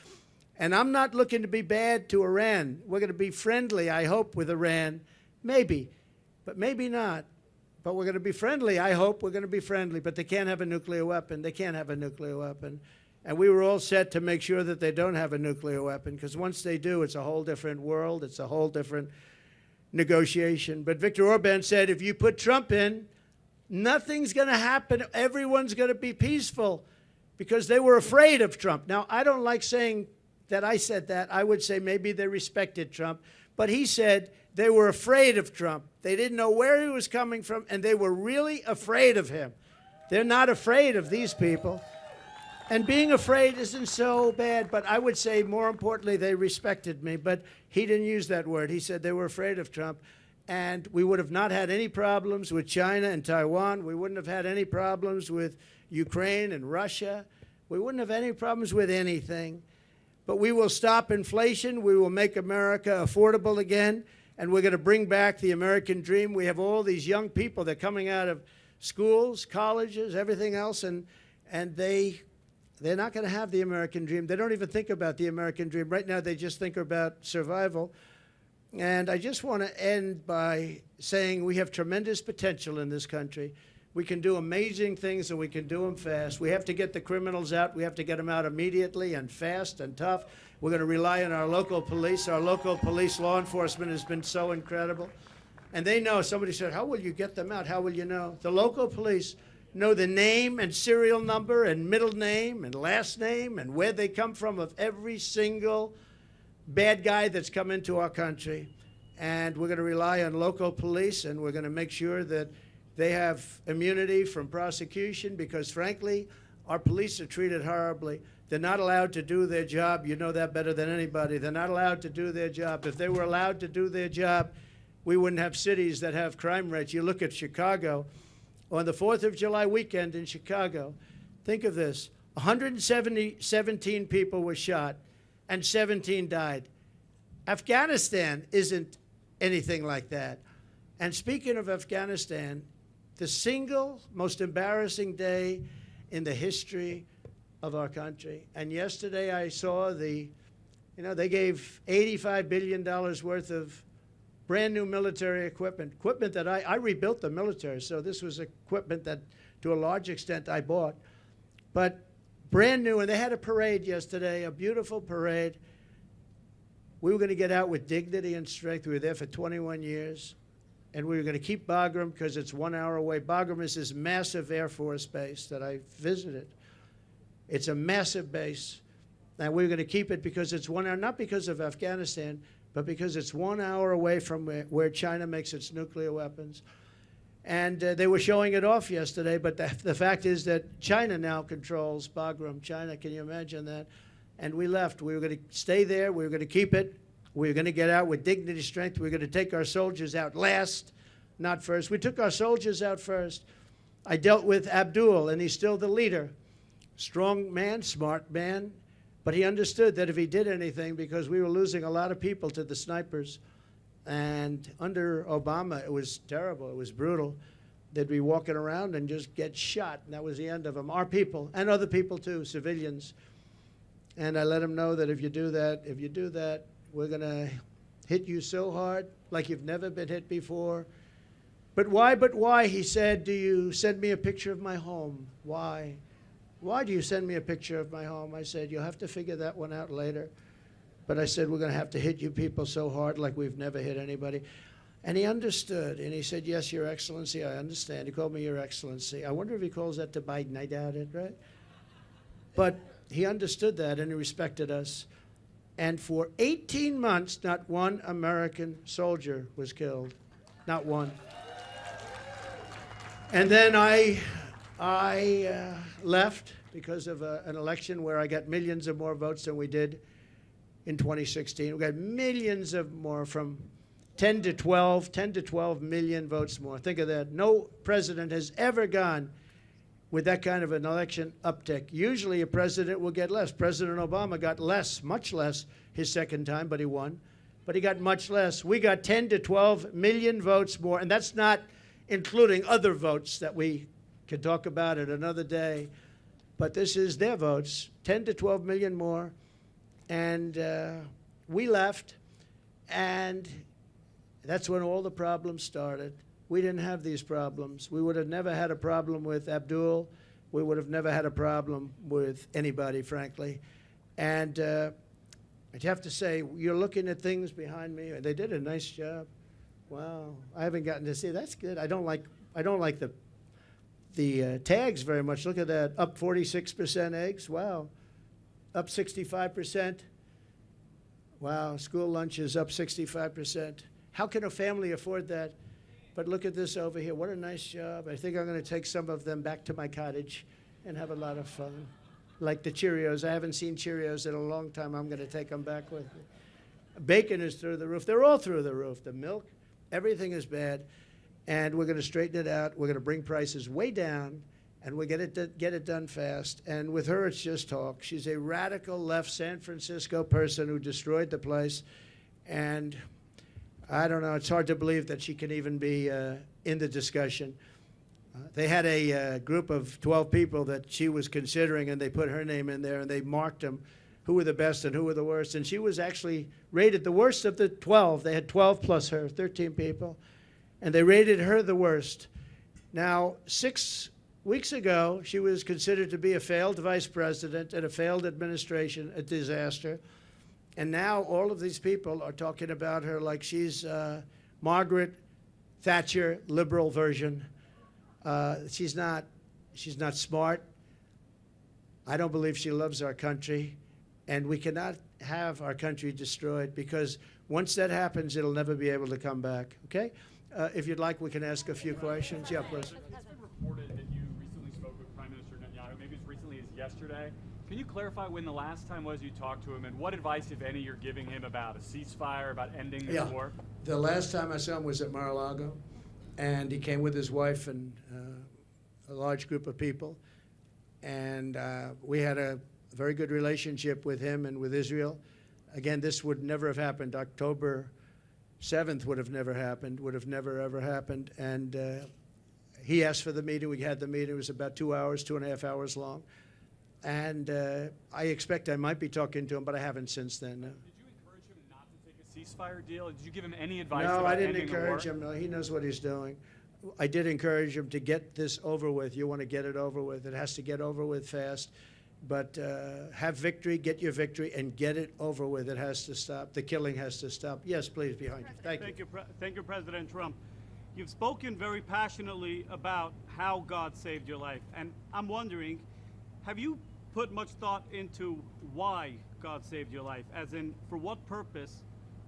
And I'm not looking to be bad to Iran. We're going to be friendly, I hope, with Iran. Maybe, but maybe not. But we're going to be friendly, I hope. We're going to be friendly, but they can't have a nuclear weapon. They can't have a nuclear weapon. And we were all set to make sure that they don't have a nuclear weapon, because once they do, it's a whole different world. It's a whole different negotiation. But Viktor Orban said, if you put Trump in, nothing's going to happen. Everyone's going to be peaceful, because they were afraid of Trump. Now, I don't like saying that I said that. I would say maybe they respected Trump, But he said they were afraid of Trump. They didn't know where he was coming from, and they were really afraid of him. They're not afraid of these people. And being afraid isn't so bad, but I would say more importantly, they respected me. But he didn't use that word. He said they were afraid of Trump. And we would have not had any problems with China and Taiwan. We wouldn't have had any problems with Ukraine and Russia. We wouldn't have any problems with anything. But we will stop inflation. We will make America affordable again. And we're going to bring back the American dream. We have all these young people that are coming out of schools, colleges, everything else, and they're not going to have the American dream. They don't even think about the American dream. Right now, they just think about survival. And I just want to end by saying we have tremendous potential in this country. We can do amazing things, and we can do them fast. We have to get the criminals out. We have to get them out immediately and fast and tough. We're going to rely on our local police. Our local police law enforcement has been so incredible. And they know. Somebody said, how will you get them out? How will you know? The local police know the name and serial number and middle name and last name and where they come from of every single bad guy that's come into our country. And we're going to rely on local police, and we're going to make sure that they have immunity from prosecution because, frankly, our police are treated horribly. They're not allowed to do their job. You know that better than anybody. They're not allowed to do their job. If they were allowed to do their job, we wouldn't have cities that have crime rates. You look at Chicago. On the 4th of July weekend in Chicago, think of this, 117 people were shot and 17 died. Afghanistan isn't anything like that. And speaking of Afghanistan, the single most embarrassing day in the history of our country. And yesterday I saw they gave $85 billion worth of brand new military equipment that I rebuilt the military, so this was equipment that, to a large extent, I bought. But brand new, and they had a parade yesterday, a beautiful parade. We were going to get out with dignity and strength. We were there for 21 years, and we were going to keep Bagram because it's 1 hour away. Bagram is this massive Air Force base that I visited. It's a massive base, and we were going to keep it because it's 1 hour, not because of Afghanistan, but because it's 1 hour away from where China makes its nuclear weapons. And they were showing it off yesterday, but the fact is that China now controls Bagram. China, can you imagine that? And we left. We were going to stay there. We were going to keep it. We were going to get out with dignity, strength. We were going to take our soldiers out last, not first. We took our soldiers out first. I dealt with Abdul, and he's still the leader. Strong man, smart man. But he understood that if he did anything, because we were losing a lot of people to the snipers, and under Obama, it was terrible, it was brutal. They'd be walking around and just get shot, and that was the end of them. Our people, and other people too, civilians. And I let him know that if you do that, we're going to hit you so hard like you've never been hit before. But why, he said, do you send me a picture of my home? Why? Why do you send me a picture of my home? I said, you'll have to figure that one out later. But I said, we're going to have to hit you people so hard like we've never hit anybody. And he understood. And he said, yes, Your Excellency, I understand. He called me Your Excellency. I wonder if he calls that to Biden. I doubt it, right? But he understood that, and he respected us. And for 18 months, not one American soldier was killed. Not one. And then I left because of an election where I got millions of more votes than we did in 2016. We got millions of more, from 10 to 12 million votes more. Think of that. No president has ever gone with that kind of an election uptick. Usually a president will get less. President Obama got less, much less, his second time, but he won. But he got much less. We got 10 to 12 million votes more, and that's not including other votes that we can talk about it another day. But this is their votes, 10 to 12 million more. And we left, and that's when all the problems started. We didn't have these problems. We would have never had a problem with Abdul. We would have never had a problem with anybody, frankly. And I'd have to say, you're looking at things behind me. They did a nice job. Wow, I haven't gotten to see. That's good. I don't like the tags very much. Look at that, up 46% eggs. Wow, up 65% Wow, school lunch is up 65%. How can a family afford that? But look at this over here. What a nice job. I think I'm going to take some of them back to my cottage and have a lot of fun. Like the Cheerios. I haven't seen Cheerios in a long time. I'm going to take them back with me. Bacon is through the roof. They're all through the roof. The milk, everything is bad. And we're going to straighten it out. We're going to bring prices way down, and we'll get it done fast. And with her, it's just talk. She's a radical left San Francisco person who destroyed the place. And I don't know. It's hard to believe that she can even be in the discussion. They had a group of 12 people that she was considering, and they put her name in there, and they marked them, who were the best and who were the worst. And she was actually rated the worst of the 12. They had 12 plus her, 13 people. And they rated her the worst. Now, 6 weeks ago, she was considered to be a failed vice president and a failed administration, a disaster. And now all of these people are talking about her like she's Margaret Thatcher, liberal version. She's not smart. I don't believe she loves our country. And we cannot have our country destroyed, because once that happens, it'll never be able to come back. Okay? If you'd like, we can ask a few questions. Yeah, please. It's been reported that you recently spoke with Prime Minister Netanyahu, maybe as recently as yesterday. Can you clarify when the last time was you talked to him, and what advice, if any, you're giving him about a ceasefire, about ending the war? The last time I saw him was at Mar-a-Lago, and he came with his wife and a large group of people. And we had a very good relationship with him and with Israel. Again, this would never have happened. October 7th would have never happened, would have never, ever happened. And he asked for the meeting. We had the meeting. It was about 2 hours, 2.5 hours long. And I expect I might be talking to him, but I haven't since then. No. Did you encourage him not to take a ceasefire deal? Did you give him any advice? No, about I didn't ending encourage the war? him. No, he knows what he's doing. I did encourage him to get this over with. You want to get it over with. It has to get over with fast. But have victory, get your victory, and get it over with. It has to stop. The killing has to stop. Yes, please, behind you. Thank you. Thank you, President Trump. You've spoken very passionately about how God saved your life. And I'm wondering, have you put much thought into why God saved your life? As in, for what purpose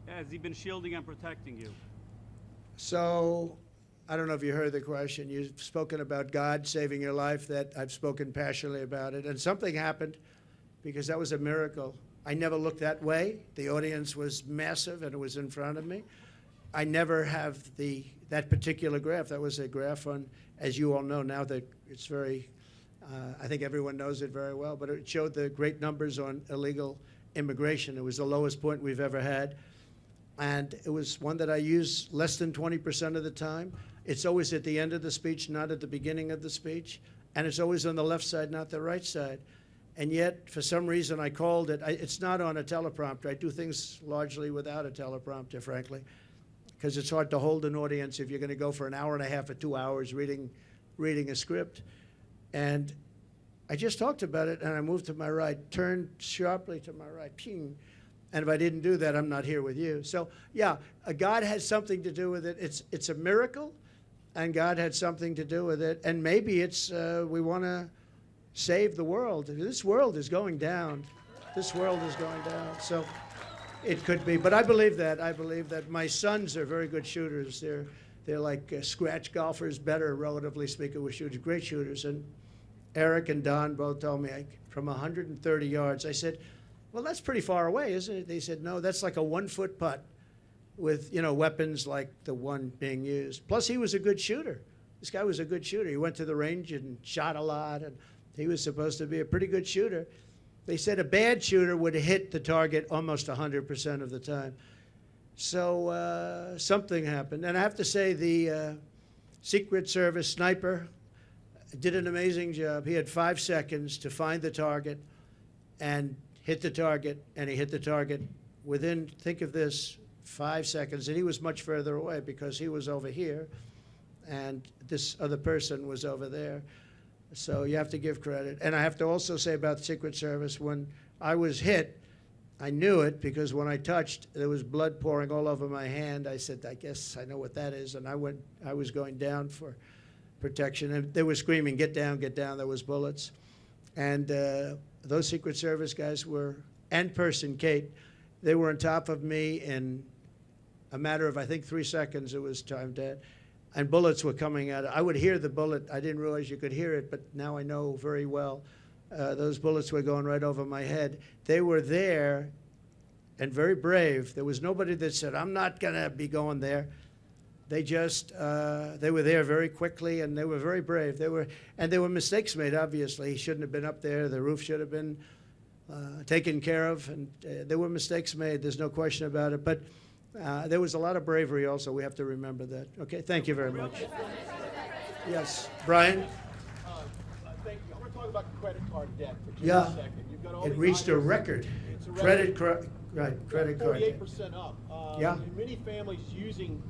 has he been shielding and protecting you? So, I don't know if you heard the question. You've spoken about God saving your life. That I've spoken passionately about it. And something happened, because that was a miracle. I never looked that way. The audience was massive, and it was in front of me. I never have that particular graph. That was a graph on, as you all know now, that it's very, I think everyone knows it very well, but it showed the great numbers on illegal immigration. It was the lowest point we've ever had. And it was one that I use less than 20% of the time. It's always at the end of the speech, not at the beginning of the speech. And it's always on the left side, not the right side. And yet, for some reason, I called it. It's not on a teleprompter. I do things largely without a teleprompter, frankly, because it's hard to hold an audience if you're going to go for an hour and a half or 2 hours reading a script. And I just talked about it, and I moved to my right, turned sharply to my right, ping. And if I didn't do that, I'm not here with you. So, yeah, God has something to do with it. It's a miracle, and God had something to do with it. And maybe it's we want to save the world. This world is going down. This world is going down. So it could be. But I believe that. I believe that my sons are very good shooters. They're like scratch golfers, better, relatively speaking, with shooters, great shooters. And Eric and Don both told me from 130 yards. I said, well, that's pretty far away, isn't it? They said, no, that's like a 1-foot putt with, weapons like the one being used. Plus, he was a good shooter. This guy was a good shooter. He went to the range and shot a lot, and he was supposed to be a pretty good shooter. They said a bad shooter would hit the target almost 100% of the time. So something happened. And I have to say the Secret Service sniper did an amazing job. He had 5 seconds to find the target and hit the target, and he hit the target within, think of this, 5 seconds. And he was much further away because he was over here, and this other person was over there. So you have to give credit. And I have to also say about the Secret Service, when I was hit, I knew it because when I touched, there was blood pouring all over my hand. I said, I guess I know what that is. And I was going down for protection. And they were screaming, get down, get down. There was bullets. And those Secret Service guys were, and person, Kate, They were on top of me in a matter of, I think, 3 seconds. It was time dead. And bullets were coming out. I would hear the bullet. I didn't realize you could hear it, but now I know very well. Those bullets were going right over my head. They were there and very brave. There was nobody that said, I'm not going to be going there. They just, they were there very quickly, and they were very brave. There were mistakes made, obviously. He shouldn't have been up there. The roof should have been taken care of, and there were mistakes made. There's no question about it. But there was a lot of bravery also. We have to remember that. Okay, thank you very much. Yes, Brian? Thank you. I want to talk about credit card debt for just Yeah. a second. You've got all It these reached a items. record. It's a Credit record. credit card debt. 48% up. Yeah. And many families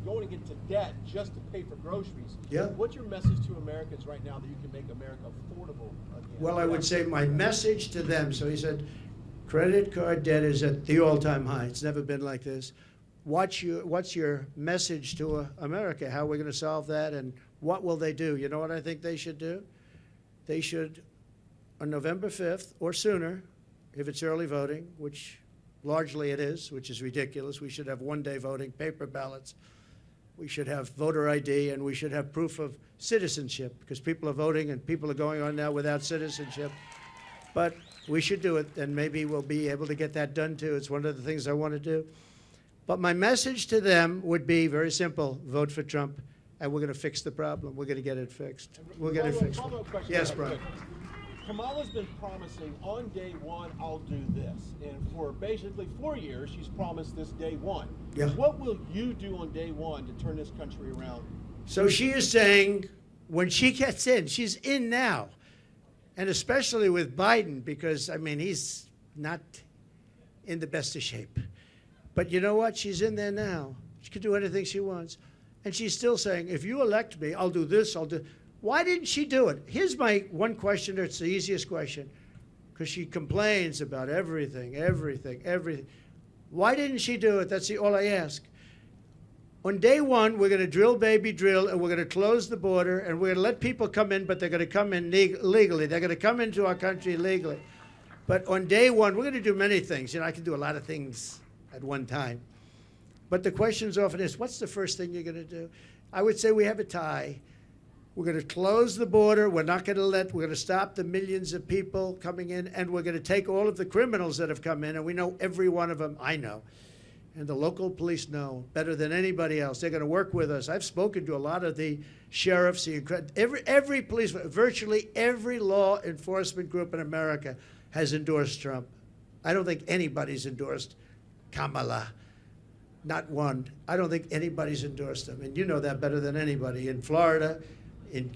going into debt just to pay for groceries. Yeah. What's your message to Americans right now that you can make America affordable again? Well, I would say my message to them, so he said, credit card debt is at the all-time high. It's never been like this. What's your message to America? How are we going to solve that, and what will they do? You know what I think they should do? They should, on November 5th or sooner, if it's early voting, which largely it is, which is ridiculous. We should have one-day voting, paper ballots. We should have voter ID, and we should have proof of citizenship, because people are voting and people are going on now without citizenship. But we should do it, and maybe we'll be able to get that done too. It's one of the things I want to do. But my message to them would be very simple: vote for Trump, and we're going to fix the problem. We're going to get it fixed. We'll get it fixed. Follow-up question. Yes, Brian. Kamala's been promising on day one, I'll do this. And for basically 4 years, she's promised this day one. Yeah. What will you do on day one to turn this country around? So she is saying when she gets in, she's in now. And especially with Biden, because, I mean, he's not in the best of shape. But you know what? She's in there now. She can do anything she wants. And she's still saying, if you elect me, I'll do this, I'll do... Why didn't she do it? Here's my one question. It's the easiest question. Because she complains about everything. Why didn't she do it? That's all I ask. On day one, we're going to drill, baby, drill, and we're going to close the border, and we're going to let people come in, but they're going to come in legally. They're going to come into our country legally. But on day one, we're going to do many things. You know, I can do a lot of things at one time. But the questions often is, what's the first thing you're going to do? I would say we have a tie. We're going to close the border. We're going to stop the millions of people coming in, and we're going to take all of the criminals that have come in, and we know every one of them. I know. And the local police know better than anybody else. They're going to work with us. I've spoken to a lot of the sheriffs, every police, virtually every law enforcement group in America has endorsed Trump. I don't think anybody's endorsed Kamala. Not one. I don't think anybody's endorsed him. And you know that better than anybody. In Florida,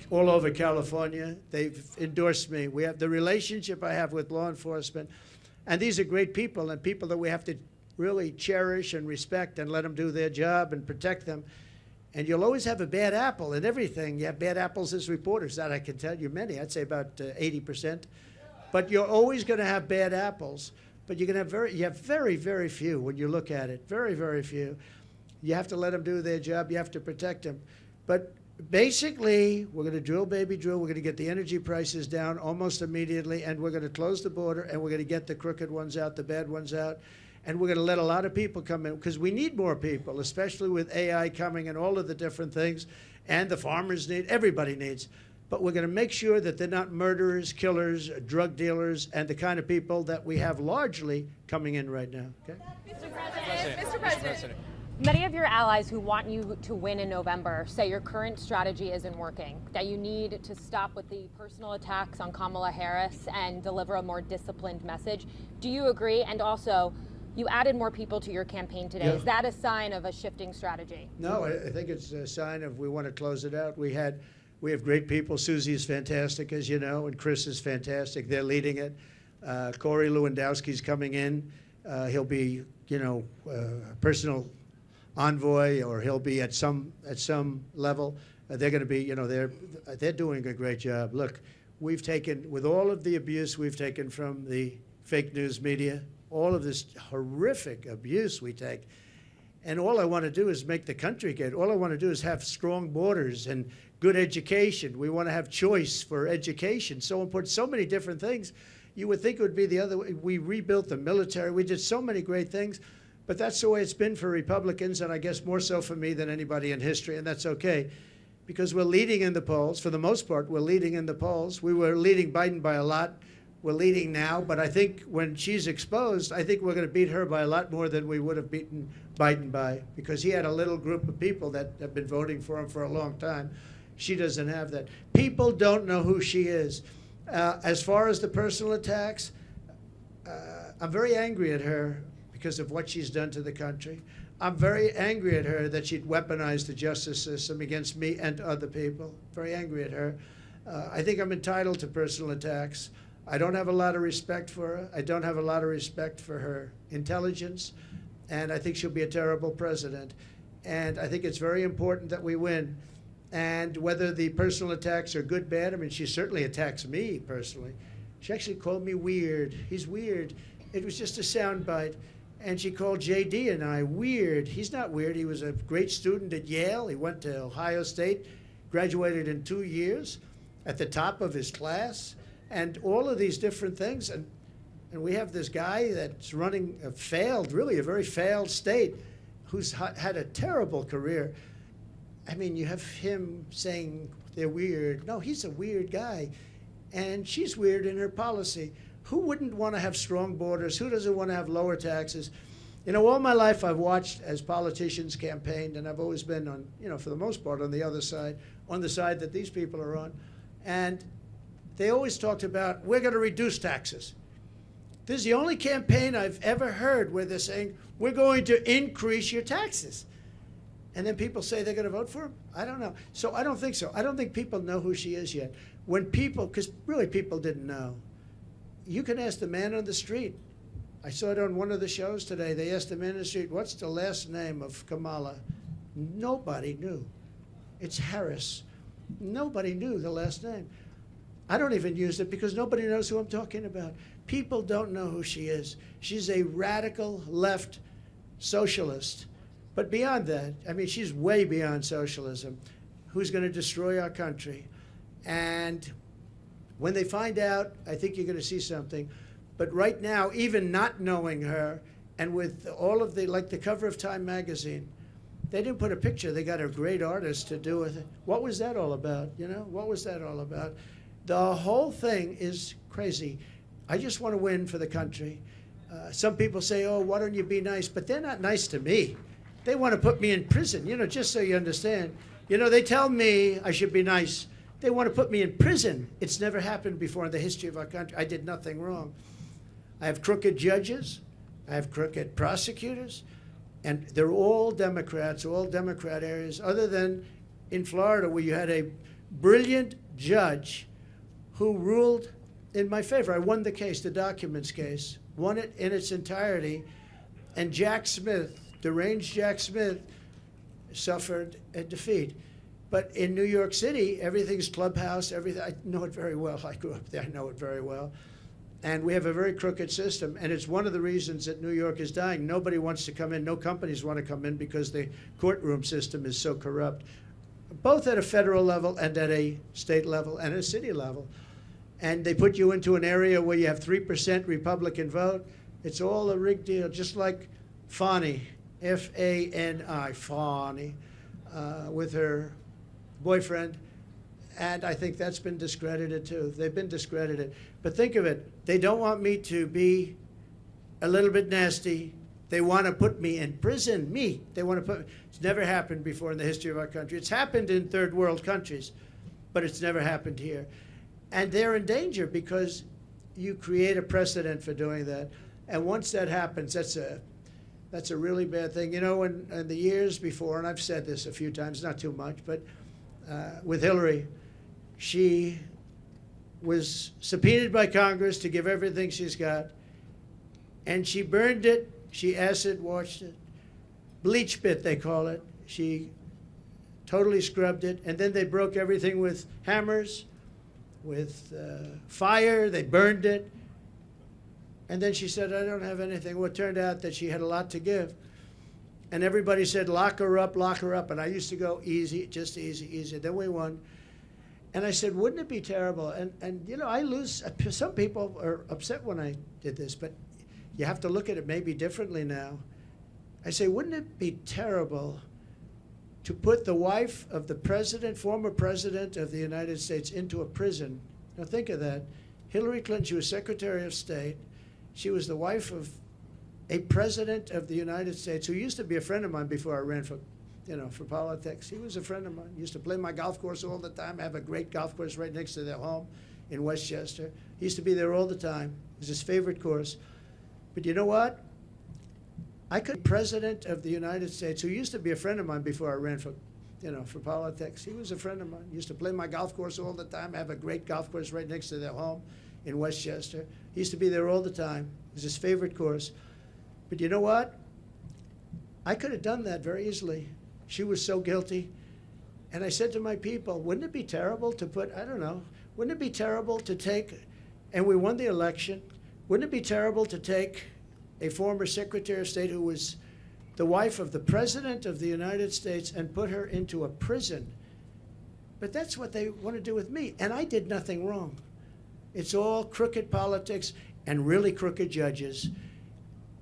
all over California, they've endorsed me. We have the relationship I have with law enforcement. And these are great people, and people that we have to really cherish and respect and let them do their job and protect them. And you'll always have a bad apple in everything. You have bad apples as reporters. That I can tell you many. I'd say about 80%. But you're always going to have bad apples. But you have very, very few when you look at it. Very, very few. You have to let them do their job. You have to protect them. But basically, we're going to drill, baby, drill. We're going to get the energy prices down almost immediately, and we're going to close the border, and we're going to get the crooked ones out, the bad ones out, and we're going to let a lot of people come in, because we need more people, especially with AI coming and all of the different things, and the farmers need, everybody needs. But we're going to make sure that they're not murderers, killers, drug dealers, and the kind of people that we have largely coming in right now. Okay? Mr. President. Many of your allies who want you to win in November say your current strategy isn't working, that you need to stop with the personal attacks on Kamala Harris and deliver a more disciplined message. Do you agree? And also, you added more people to your campaign today. Yeah. Is that a sign of a shifting strategy? No, I think it's a sign of we want to close it out. We have great people. Susie is fantastic, as you know, and Chris is fantastic. They're leading it. Corey Lewandowski's coming in. He'll be, a personal envoy, or he'll be at some level. They're going to be, they're doing a great job. Look, we've taken, with all of the abuse we've taken from the fake news media, all of this horrific abuse we take, and all I want to do is make the country good. All I want to do is have strong borders and good education. We want to have choice for education. So important, so many different things. You would think it would be the other way. We rebuilt the military. We did so many great things. But that's the way it's been for Republicans, and I guess more so for me than anybody in history, and that's okay, because we're leading in the polls. For the most part, we're leading in the polls. We were leading Biden by a lot. We're leading now, but I think when she's exposed, I think we're going to beat her by a lot more than we would have beaten Biden by, because he had a little group of people that have been voting for him for a long time. She doesn't have that. People don't know who she is. As far as the personal attacks, I'm very angry at her because of what she's done to the country. I'm very angry at her that she'd weaponized the justice system against me and other people. Very angry at her. I think I'm entitled to personal attacks. I don't have a lot of respect for her. I don't have a lot of respect for her intelligence, and I think she'll be a terrible president. And I think it's very important that we win. And whether the personal attacks are good, bad, I mean, she certainly attacks me personally. She actually called me weird. He's weird. It was just a soundbite. And she called JD and I weird. He's not weird. He was a great student at Yale. He went to Ohio State, graduated in 2 years, at the top of his class, and all of these different things. And we have this guy that's running a failed, really a very failed state, who's had a terrible career. I mean, you have him saying they're weird. No, he's a weird guy. And she's weird in her policy. Who wouldn't want to have strong borders? Who doesn't want to have lower taxes? You know, all my life I've watched as politicians campaigned, and I've always been on, you know, for the most part on the other side, on the side that these people are on. And they always talked about, we're going to reduce taxes. This is the only campaign I've ever heard where they're saying, we're going to increase your taxes. And then people say they're going to vote for him? I don't know. So I don't think so. I don't think people know who she is yet. When people, because really people didn't know. You can ask the man on the street. I saw it on one of the shows today. They asked the man on the street, what's the last name of Kamala? Nobody knew. It's Harris. Nobody knew the last name. I don't even use it because nobody knows who I'm talking about. People don't know who she is. She's a radical left socialist. But beyond that, I mean, she's way beyond socialism, who's going to destroy our country. And when they find out, I think you're going to see something. But right now, even not knowing her, and with all of the, like the cover of Time magazine, they didn't put a picture. They got a great artist to do it. What was that all about? You know, what was that all about? The whole thing is crazy. I just want to win for the country. Some people say, oh, why don't you be nice? But they're not nice to me. They want to put me in prison, you know, just so you understand. You know, they tell me I should be nice. They want to put me in prison. It's never happened before in the history of our country. I did nothing wrong. I have crooked judges. I have crooked prosecutors. And they're all Democrats, all Democrat areas, other than in Florida where you had a brilliant judge who ruled in my favor. I won the case, the documents case, won it in its entirety. And Jack Smith, deranged Jack Smith, suffered a defeat. But in New York City, everything's clubhouse, everything. I know it very well. I grew up there. I know it very well. And we have a very crooked system. And it's one of the reasons that New York is dying. Nobody wants to come in. No companies want to come in because the courtroom system is so corrupt, both at a federal level and at a state level and a city level. And they put you into an area where you have 3% Republican vote. It's all a rigged deal, just like Fani, F-A-N-I, Fani, with her boyfriend. And I think that's been discredited too. They've been discredited. But think of it, they don't want me to be a little bit nasty. They want to put me in prison, me. They want to put, it's never happened before in the history of our country. It's happened in third world countries, but it's never happened here. And they're in danger because you create a precedent for doing that. And once that happens, that's a really bad thing. You know, in the years before, and I've said this a few times, not too much, but with Hillary, she was subpoenaed by Congress to give everything she's got, and she burned it, she acid washed it, bleach bit they call it. She totally scrubbed it, and then they broke everything with hammers, with fire, they burned it. And then she said, I don't have anything. Well, it turned out that she had a lot to give. And everybody said, lock her up, lock her up. And I used to go, easy, just easy, easy. Then we won. And I said, wouldn't it be terrible? And you know, I lose, some people are upset when I did this, but you have to look at it maybe differently now. I say, wouldn't it be terrible to put the wife of the president, former president of the United States, into a prison? Now think of that. Hillary Clinton, she was Secretary of State. She was the wife of a president of the United States who used to be a friend of mine before I ran for politics. He was a friend of mine. He used to play my golf course all the time. I have a great golf course right next to their home in Westchester. He used to be there all the time. It was his favorite course. But you know what? I could be president of the United States, who used to be a friend of mine before I ran for politics. He was a friend of mine. He used to play my golf course all the time. I have a great golf course right next to their home in Westchester. He used to be there all the time. It was his favorite course. But you know what? I could have done that very easily. She was so guilty. And I said to my people, wouldn't it be terrible to put, I don't know, wouldn't it be terrible to take, and we won the election, wouldn't it be terrible to take a former Secretary of State who was the wife of the President of the United States and put her into a prison? But that's what they want to do with me. And I did nothing wrong. It's all crooked politics and really crooked judges.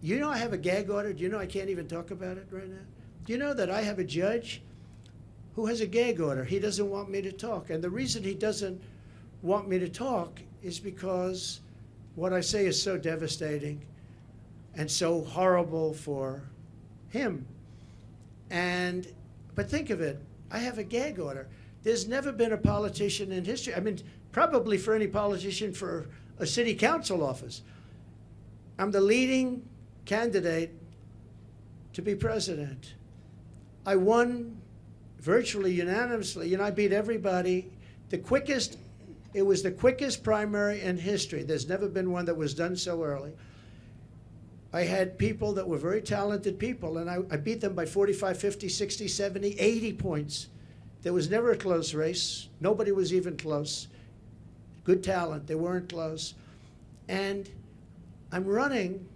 You know I have a gag order. Do you know I can't even talk about it right now? Do you know that I have a judge who has a gag order? He doesn't want me to talk. And the reason he doesn't want me to talk is because what I say is so devastating and so horrible for him. But think of it, I have a gag order. There's never been a politician in history, I mean, probably for any politician for a city council office. I'm the leading candidate to be president. I won virtually unanimously. You know, I beat everybody. It was the quickest primary in history. There's never been one that was done so early. I had people that were very talented people, and I beat them by 45, 50, 60, 70, 80 points. There was never a close race. Nobody was even close. Good talent. They weren't close. And I'm running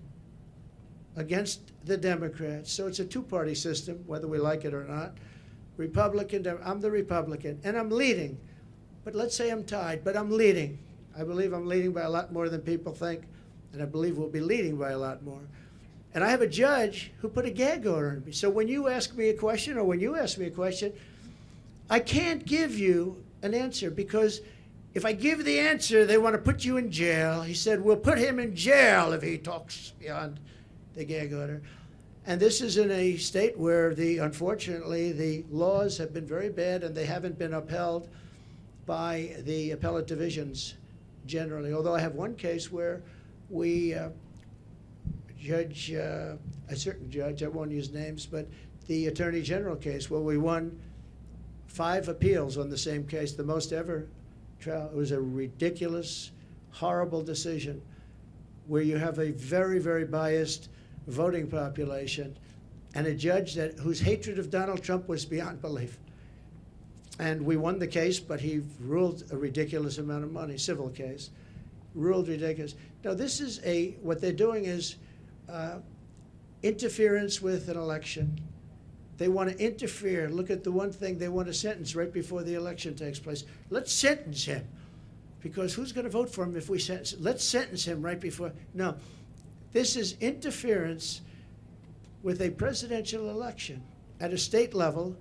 against the Democrats. So it's a two-party system, whether we like it or not. Republican, I'm the Republican, and I'm leading. But let's say I'm tied, but I'm leading. I believe I'm leading by a lot more than people think, and I believe we'll be leading by a lot more. And I have a judge who put a gag order on me. So when you ask me a question, or when you ask me a question, I can't give you an answer, because if I give the answer, they want to put you in jail. He said, we'll put him in jail if he talks beyond the gag order. And this is in a state where, unfortunately, the laws have been very bad, and they haven't been upheld by the appellate divisions generally. Although I have one case where we a certain judge, I won't use names, but the Attorney General case where we won 5 appeals on the same case, the most ever trial. It was a ridiculous, horrible decision where you have a very, very biased voting population and a judge whose hatred of Donald Trump was beyond belief. And we won the case, but he ruled a ridiculous amount of money, civil case, ruled ridiculous. Now this is what they're doing is interference with an election. They want to interfere. Look at the one thing, they want to sentence right before the election takes place. Let's sentence him, because who's going to vote for him if we sentence him? Let's sentence him right before. No, this is interference with a presidential election at a state level,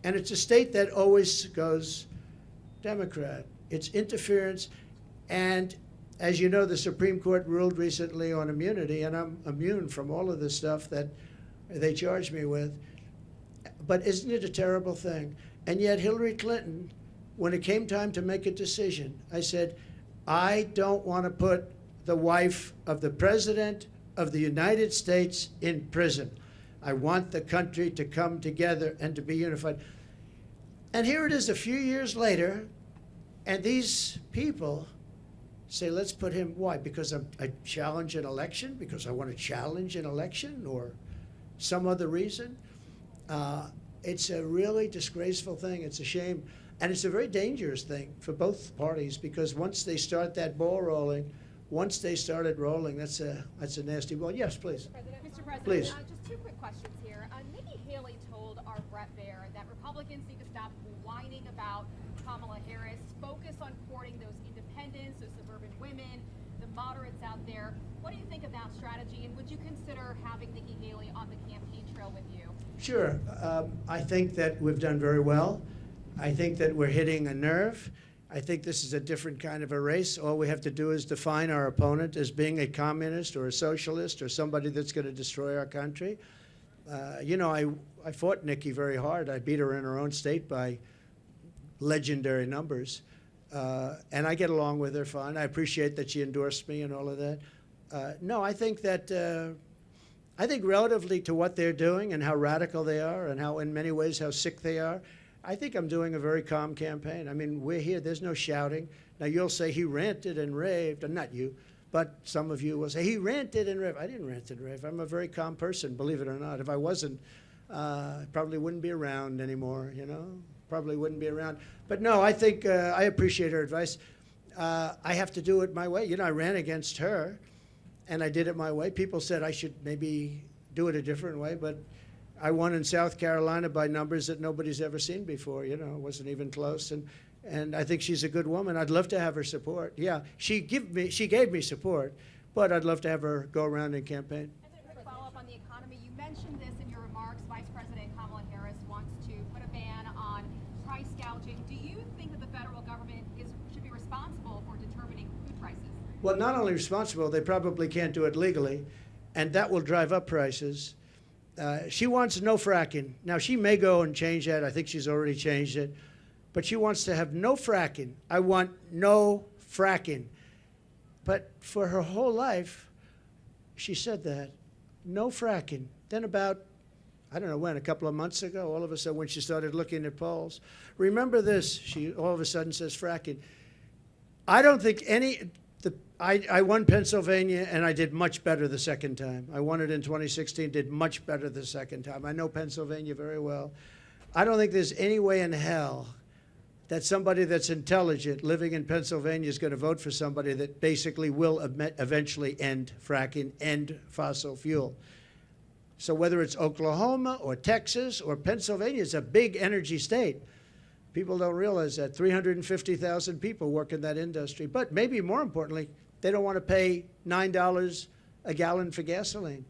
and it's a state that always goes Democrat. It's interference, and as you know, the Supreme Court ruled recently on immunity, and I'm immune from all of the stuff that they charged me with. But isn't it a terrible thing? And yet Hillary Clinton, when it came time to make a decision, I said, I don't want to put the wife of the President of the United States in prison. I want the country to come together and to be unified. And here it is a few years later, and these people say, let's put him, why? Because I challenge an election? Because I want to challenge an election, or some other reason? It's a really disgraceful thing. It's a shame. And it's a very dangerous thing for both parties, because once they start that ball rolling, once they started rolling, that's a nasty ball. Yes, please. Mr. President, Please. Just 2 quick questions here. Nikki Haley told our Brett Baer that Republicans need to stop whining about Kamala Harris, focus on courting those independents, those suburban women, the moderates out there. What do you think of that strategy, and would you consider having Nikki Haley on the campaign trail with you? Sure. I think that we've done very well. I think that we're hitting a nerve. I think this is a different kind of a race. All we have to do is define our opponent as being a communist or a socialist or somebody that's going to destroy our country. You know, I fought Nikki very hard. I beat her in her own state by legendary numbers. And I get along with her fine. I appreciate that she endorsed me and all of that. No, I think that, I think relatively to what they're doing and how radical they are and how, in many ways, how sick they are, I think I'm doing a very calm campaign. I mean, we're here. There's no shouting. Now, you'll say he ranted and raved, and not you, but some of you will say he ranted and raved. I didn't rant and rave. I'm a very calm person, believe it or not. If I wasn't, I probably wouldn't be around anymore, you know? Probably wouldn't be around. But no, I think I appreciate her advice. I have to do it my way. You know, I ran against her, and I did it my way. People said I should maybe do it a different way, but I won in South Carolina by numbers that nobody's ever seen before. You know, it wasn't even close. And I think she's a good woman. I'd love to have her support. Yeah, she gave me support, but I'd love to have her go around and campaign. As a quick follow-up on the economy, you mentioned this in your remarks. Vice President Kamala Harris wants to put a ban on price gouging. Do you think that the federal government should be responsible for determining food prices? Well, not only responsible, they probably can't do it legally, and that will drive up prices. She wants no fracking. Now, she may go and change that. I think she's already changed it. But she wants to have no fracking. I want no fracking. But for her whole life, she said that, no fracking. Then about, I don't know when, a couple of months ago, all of a sudden when she started looking at polls, remember this, she all of a sudden says fracking. I don't think I won Pennsylvania, and I did much better the second time. I won it in 2016, did much better the second time. I know Pennsylvania very well. I don't think there's any way in hell that somebody that's intelligent living in Pennsylvania is going to vote for somebody that basically will eventually end fracking, end fossil fuel. So whether it's Oklahoma or Texas or Pennsylvania, it's a big energy state. People don't realize that 350,000 people work in that industry. But maybe more importantly, they don't want to pay $9 a gallon for gasoline.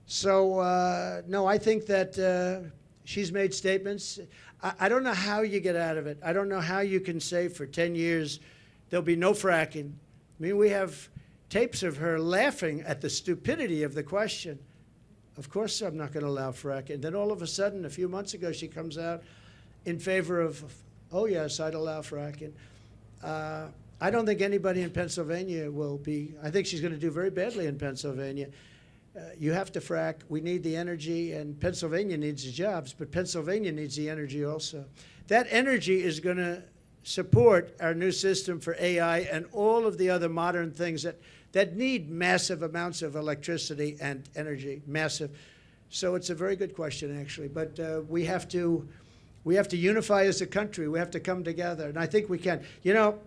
So, no, I think that she's made statements. I don't know how you get out of it. I don't know how you can say for 10 years there'll be no fracking. I mean, we have tapes of her laughing at the stupidity of the question. Of course I'm not going to allow fracking. And then all of a sudden, a few months ago, she comes out in favor of, oh, yes, I'd allow fracking. I don't think anybody in Pennsylvania will be, I think she's going to do very badly in Pennsylvania. You have to frack. We need the energy, and Pennsylvania needs the jobs, but Pennsylvania needs the energy also. That energy is going to support our new system for AI and all of the other modern things that need massive amounts of electricity and energy, massive. So it's a very good question, actually. But we have to unify as a country. We have to come together, and I think we can. You know,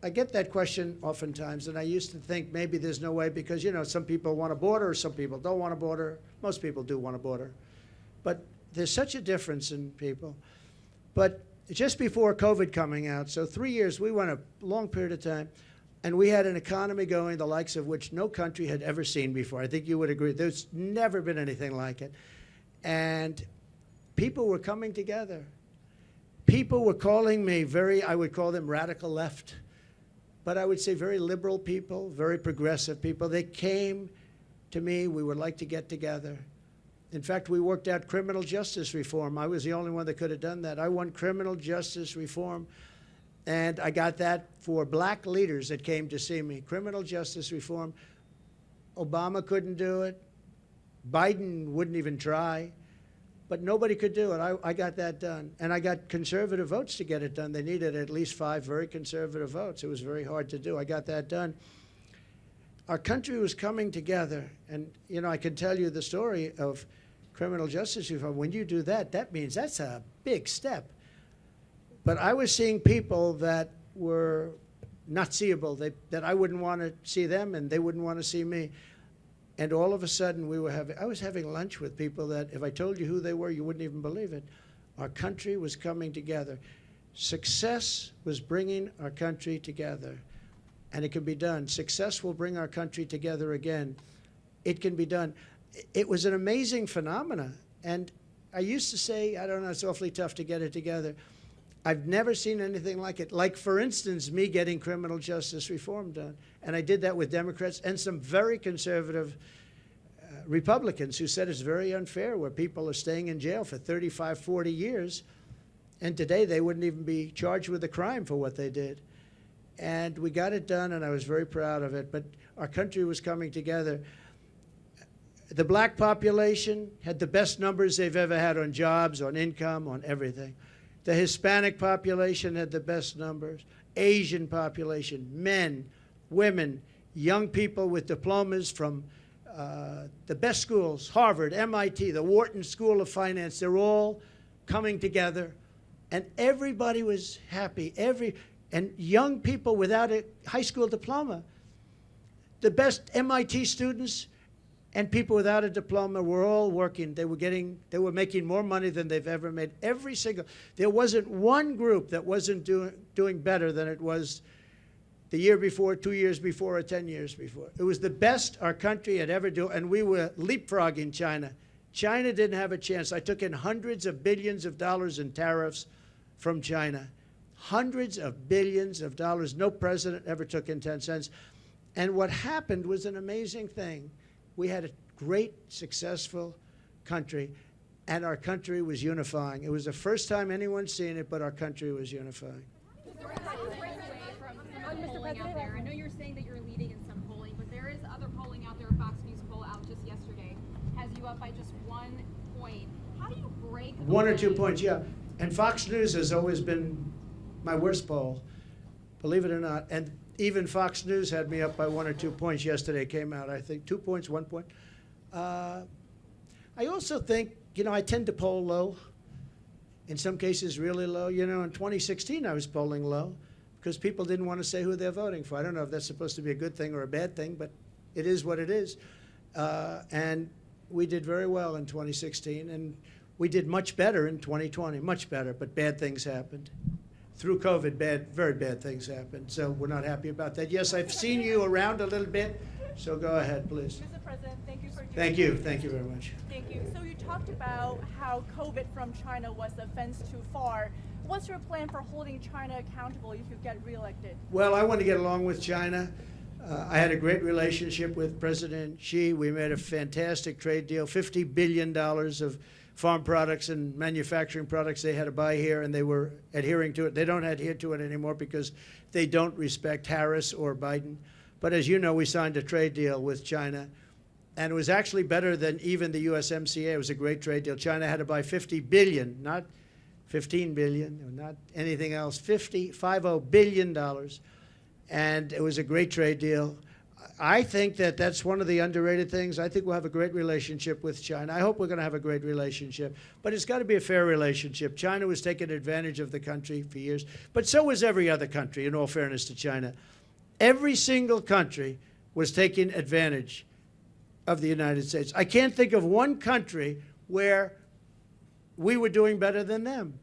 I get that question oftentimes, and I used to think maybe there's no way because, you know, some people want a border, some people don't want a border. Most people do want a border. But there's such a difference in people. But just before COVID coming out, so 3 years, we went a long period of time, and we had an economy going the likes of which no country had ever seen before. I think you would agree. There's never been anything like it. And people were coming together. People were calling me I would call them radical left. But I would say very liberal people, very progressive people. They came to me. We would like to get together. In fact, we worked out criminal justice reform. I was the only one that could have done that. I won criminal justice reform, and I got that for black leaders that came to see me. Criminal justice reform. Obama couldn't do it. Biden wouldn't even try. But nobody could do it. I got that done. And I got conservative votes to get it done. They needed at least 5 very conservative votes. It was very hard to do. I got that done. Our country was coming together. And, you know, I can tell you the story of criminal justice reform. When you do that, that means that's a big step. But I was seeing people that were not seeable, that I wouldn't want to see them and they wouldn't want to see me. And all of a sudden, I was having lunch with people that, if I told you who they were, you wouldn't even believe it. Our country was coming together. Success was bringing our country together. and it can be done. Success will bring our country together again. It can be done. It was an amazing phenomena. And I used to say, I don't know, it's awfully tough to get it together. I've never seen anything like it. Like, for instance, me getting criminal justice reform done. And I did that with Democrats and some very conservative Republicans who said it's very unfair where people are staying in jail for 35, 40 years. And today they wouldn't even be charged with a crime for what they did. And we got it done, and I was very proud of it. But our country was coming together. The black population had the best numbers they've ever had on jobs, on income, on everything. The Hispanic population had the best numbers. Asian population, men, women, young people with diplomas from the best schools, Harvard, MIT, the Wharton School of Finance, they're all coming together. And everybody was happy. And young people without a high school diploma. The best MIT students and people without a diploma were all working. They were making more money than they've ever made. There wasn't one group that wasn't doing better than it was the year before, 2 years before, or 10 years before. It was the best our country had ever done, and we were leapfrogging China. China didn't have a chance. I took in hundreds of billions of dollars in tariffs from China. Hundreds of billions of dollars. No president ever took in 10 cents. And what happened was an amazing thing. We had a great, successful country, and our country was unifying. It was the first time anyone's seen it, but our country was unifying. Mr. President, out there. I know you're saying that you're leading in some polling, but there is other polling out there. Fox News poll out just yesterday has you up by just 1 point. How do you break 1 or 2 points, yeah. And Fox News has always been my worst poll, believe it or not. And even Fox News had me up by 1 or 2 points yesterday. Came out, I think, 2 points, 1 point. I also think, I tend to poll low. In some cases, really low. In 2016, I was polling low because people didn't want to say who they're voting for. I don't know if that's supposed to be a good thing or a bad thing, but it is what it is. And we did very well in 2016, and we did much better in 2020, much better, but bad things happened. Through COVID, very bad things happened, so we're not happy about that. Yes, I've seen you around a little bit, so go ahead, please. Mr. President, thank you for doing Thank you very much. Thank you. So you talked about how COVID from China was a fence too far. What's your plan for holding China accountable if you get reelected? Well, I want to get along with China. I had a great relationship with President Xi. We made a fantastic trade deal, $50 billion of farm products and manufacturing products they had to buy here, and they were adhering to it. They don't adhere to it anymore because they don't respect Harris or Biden. But as you know, we signed a trade deal with China, and it was actually better than even the USMCA. It was a great trade deal. China had to buy $50 billion, not $15 billion, or not anything else, $50 billion. And it was a great trade deal. I think that that's one of the underrated things. I think we'll have a great relationship with China. I hope we're going to have a great relationship. But it's got to be a fair relationship. China was taking advantage of the country for years. But so was every other country, in all fairness to China. Every single country was taking advantage of the United States. I can't think of one country where we were doing better than them.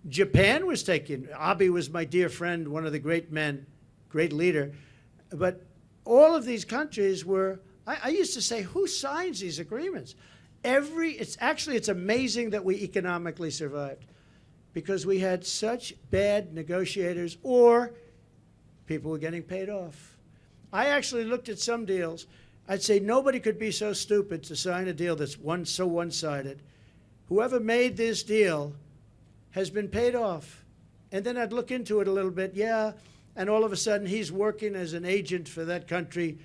Japan was taking, Abe was my dear friend, one of the great men, great leader. But all of these countries were, I used to say, who signs these agreements? It's amazing that we economically survived because we had such bad negotiators or people were getting paid off. I actually looked at some deals. I'd say nobody could be so stupid to sign a deal that's so one-sided. Whoever made this deal has been paid off. And then I'd look into it a little bit, and all of a sudden he's working as an agent for that country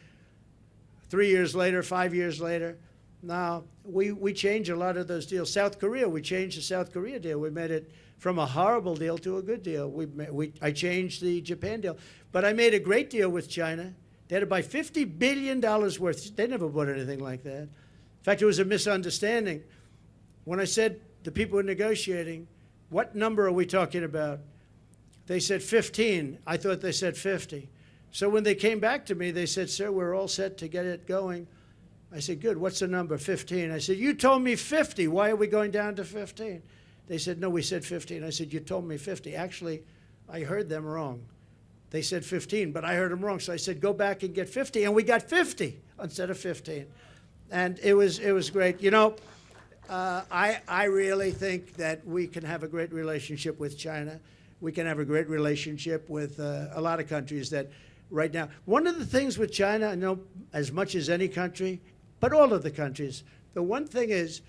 3 years later, 5 years later. Now, we changed a lot of those deals. South Korea, we changed the South Korea deal. We made it from a horrible deal to a good deal. I changed the Japan deal. But I made a great deal with China. They had to buy $50 billion worth. They never bought anything like that. In fact, it was a misunderstanding. When I said the people were negotiating, what number are we talking about? They said 15. I thought they said 50. So when they came back to me, they said, sir, we're all set to get it going. I said, good, what's the number? 15. I said, you told me 50. Why are we going down to 15? They said, no, we said 15. I said, you told me 50. Actually, I heard them wrong. They said 15, but I heard them wrong. So I said, go back and get 50. And we got 50 instead of 15. And it was great. You know, I really think that we can have a great relationship with China. We can have a great relationship with a lot of countries that right now. One of the things with China, I know as much as any country, but all of the countries, the one thing is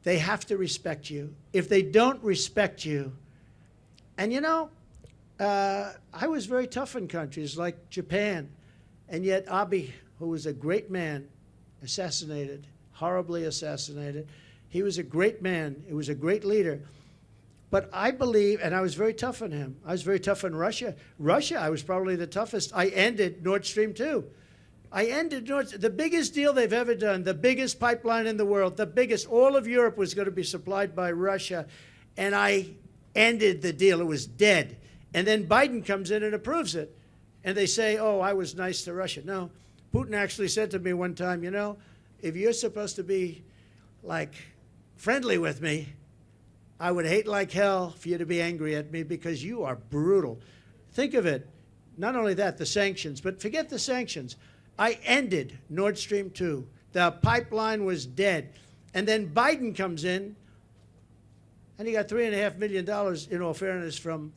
they have to respect you. If they don't respect you, and you know, I was very tough in countries like Japan, and yet Abe, who was a great man, assassinated, horribly assassinated. He was a great man. He was a great leader. But I believe, and I was very tough on him. I was very tough on Russia. Russia, I was probably the toughest. I ended Nord Stream 2. I ended the biggest deal they've ever done, the biggest pipeline in the world, the biggest. All of Europe was going to be supplied by Russia, and I ended the deal. It was dead. And then Biden comes in and approves it. And they say, oh, I was nice to Russia. No, Putin actually said to me one time, you know, if you're supposed to be, like, friendly with me, I would hate like hell for you to be angry at me because you are brutal. Think of it. Not only that, the sanctions, but forget the sanctions. I ended Nord Stream 2. The pipeline was dead. And then Biden comes in, and he got $3.5 million, in all fairness, from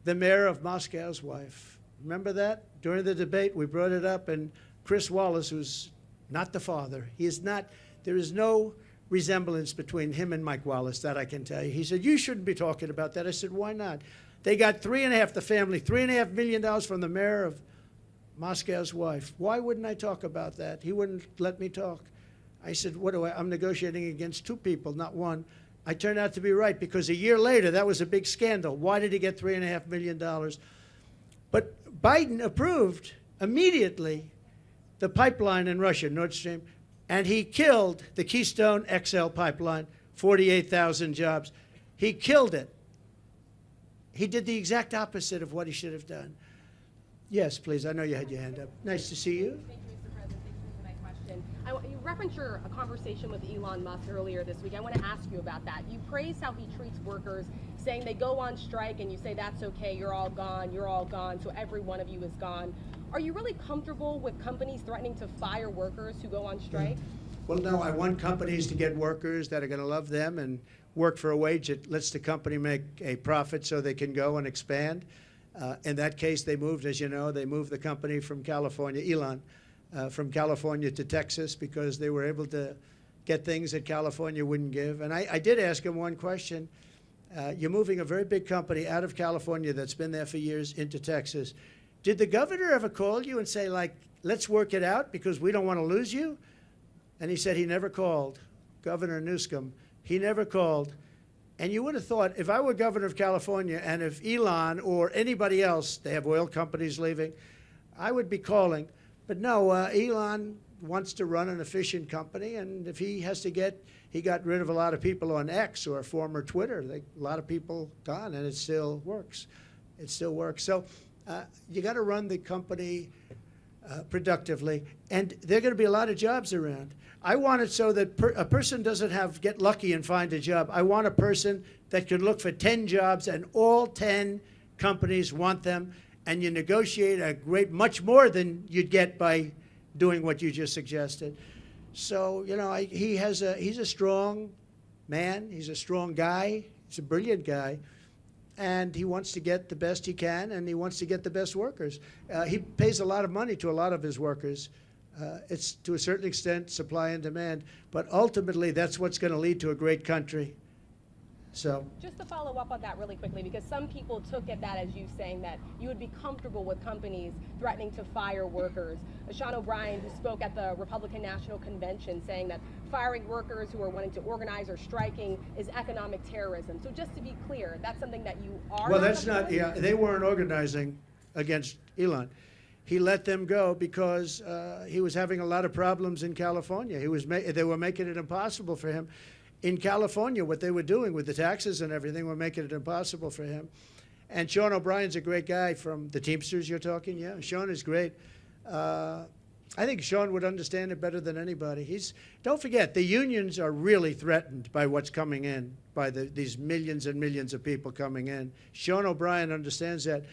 the mayor of Moscow's wife. Remember that? During the debate, we brought it up, and Chris Wallace, who's not the father, he is not, there is no resemblance between him and Mike Wallace, that I can tell you. He said, you shouldn't be talking about that. I said, why not? They got the family, $3.5 million from the mayor of Moscow's wife. Why wouldn't I talk about that? He wouldn't let me talk. I said, what do I'm negotiating against two people, not one. I turned out to be right because a year later, that was a big scandal. Why did he get $3.5 million? But Biden approved immediately the pipeline in Russia, Nord Stream, and he killed the Keystone XL pipeline, 48,000 jobs. He killed it. He did the exact opposite of what he should have done. Yes, please. I know you had your hand up. Nice to see you. Thank you, Mr. President. Thanks for my question. You referenced a conversation with Elon Musk earlier this week. I want to ask you about that. You praise how he treats workers, saying they go on strike and you say, that's okay, you're all gone, so every one of you is gone. Are you really comfortable with companies threatening to fire workers who go on strike? Well, no, I want companies to get workers that are going to love them and work for a wage that lets the company make a profit so they can go and expand. In that case, they moved, as you know, they moved the company from California, Elon, from California to Texas because they were able to get things that California wouldn't give. And I did ask him one question. You're moving a very big company out of California that's been there for years into Texas. Did the governor ever call you and say, like, let's work it out because we don't want to lose you? And he said he never called. Governor Newsom, he never called. And you would have thought, if I were governor of California and if Elon or anybody else, they have oil companies leaving, I would be calling. But no, Elon wants to run an efficient company, and if he has to he got rid of a lot of people on X or former Twitter. A lot of people gone, and it still works. It still works. So you got to run the company productively, and there are going to be a lot of jobs around. I want it so that a person doesn't get lucky and find a job. I want a person that can look for 10 jobs, and all 10 companies want them, and you negotiate much more than you'd get by doing what you just suggested. So, you know, he's a strong man. He's a strong guy. He's a brilliant guy. And he wants to get the best he can, and he wants to get the best workers. He pays a lot of money to a lot of his workers. It's, to a certain extent, supply and demand. But ultimately, that's what's going to lead to a great country. So, just to follow up on that really quickly, because some people took at that as you saying that you would be comfortable with companies threatening to fire workers. Sean O'Brien, who spoke at the Republican National Convention, saying that firing workers who are wanting to organize or striking is economic terrorism. So just to be clear, that's something that you are. Well, that's not. Yeah, they weren't organizing against Elon. He let them go because he was having a lot of problems in California. They were making it impossible for him. In California, what they were doing with the taxes and everything were making it impossible for him. And Sean O'Brien's a great guy from the Teamsters you're talking, yeah? Sean is great. I think Sean would understand it better than anybody. Don't forget, the unions are really threatened by what's coming in, by these millions and millions of people coming in. Sean O'Brien understands that.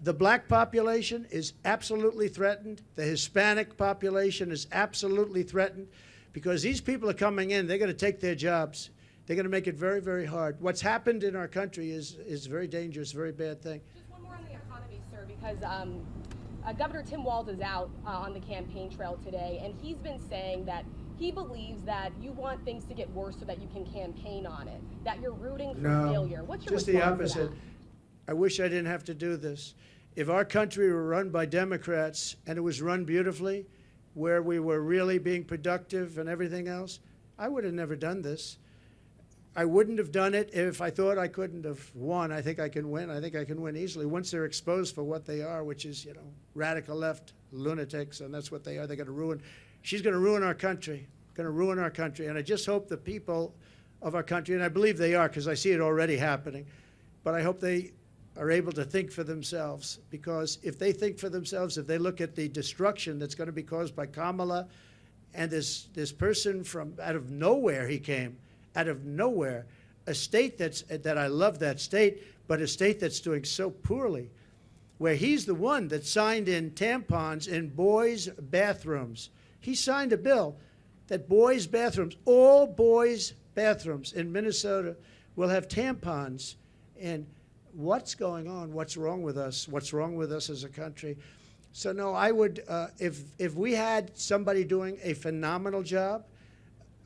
The black population is absolutely threatened. The Hispanic population is absolutely threatened because these people are coming in. They're going to take their jobs. They're going to make it very, very hard. What's happened in our country is very dangerous, very bad thing. Just one more on the economy, sir, because Governor Tim Walz is out on the campaign trail today, and he's been saying that he believes that you want things to get worse so that you can campaign on it, that you're rooting for failure. What's your just the response to opposite. that? I wish I didn't have to do this. If our country were run by Democrats and it was run beautifully, where we were really being productive and everything else, I would have never done this. I wouldn't have done it if I thought I couldn't have won. I think I can win. I think I can win easily. Once they're exposed for what they are, which is, radical left lunatics, and that's what they are. They're going to ruin. She's going to ruin our country. Going to ruin our country. And I just hope the people of our country, and I believe they are because I see it already happening, but I hope they are able to think for themselves, because if they think for themselves, if they look at the destruction that's going to be caused by Kamala and this person from out of nowhere, he came out of nowhere, a state that I love that state, but a state that's doing so poorly, where he's the one that signed in tampons in boys' bathrooms. He signed a bill that boys' bathrooms, all boys' bathrooms in Minnesota will have tampons. And what's going on? What's wrong with us? What's wrong with us as a country? So no, I would, if we had somebody doing a phenomenal job,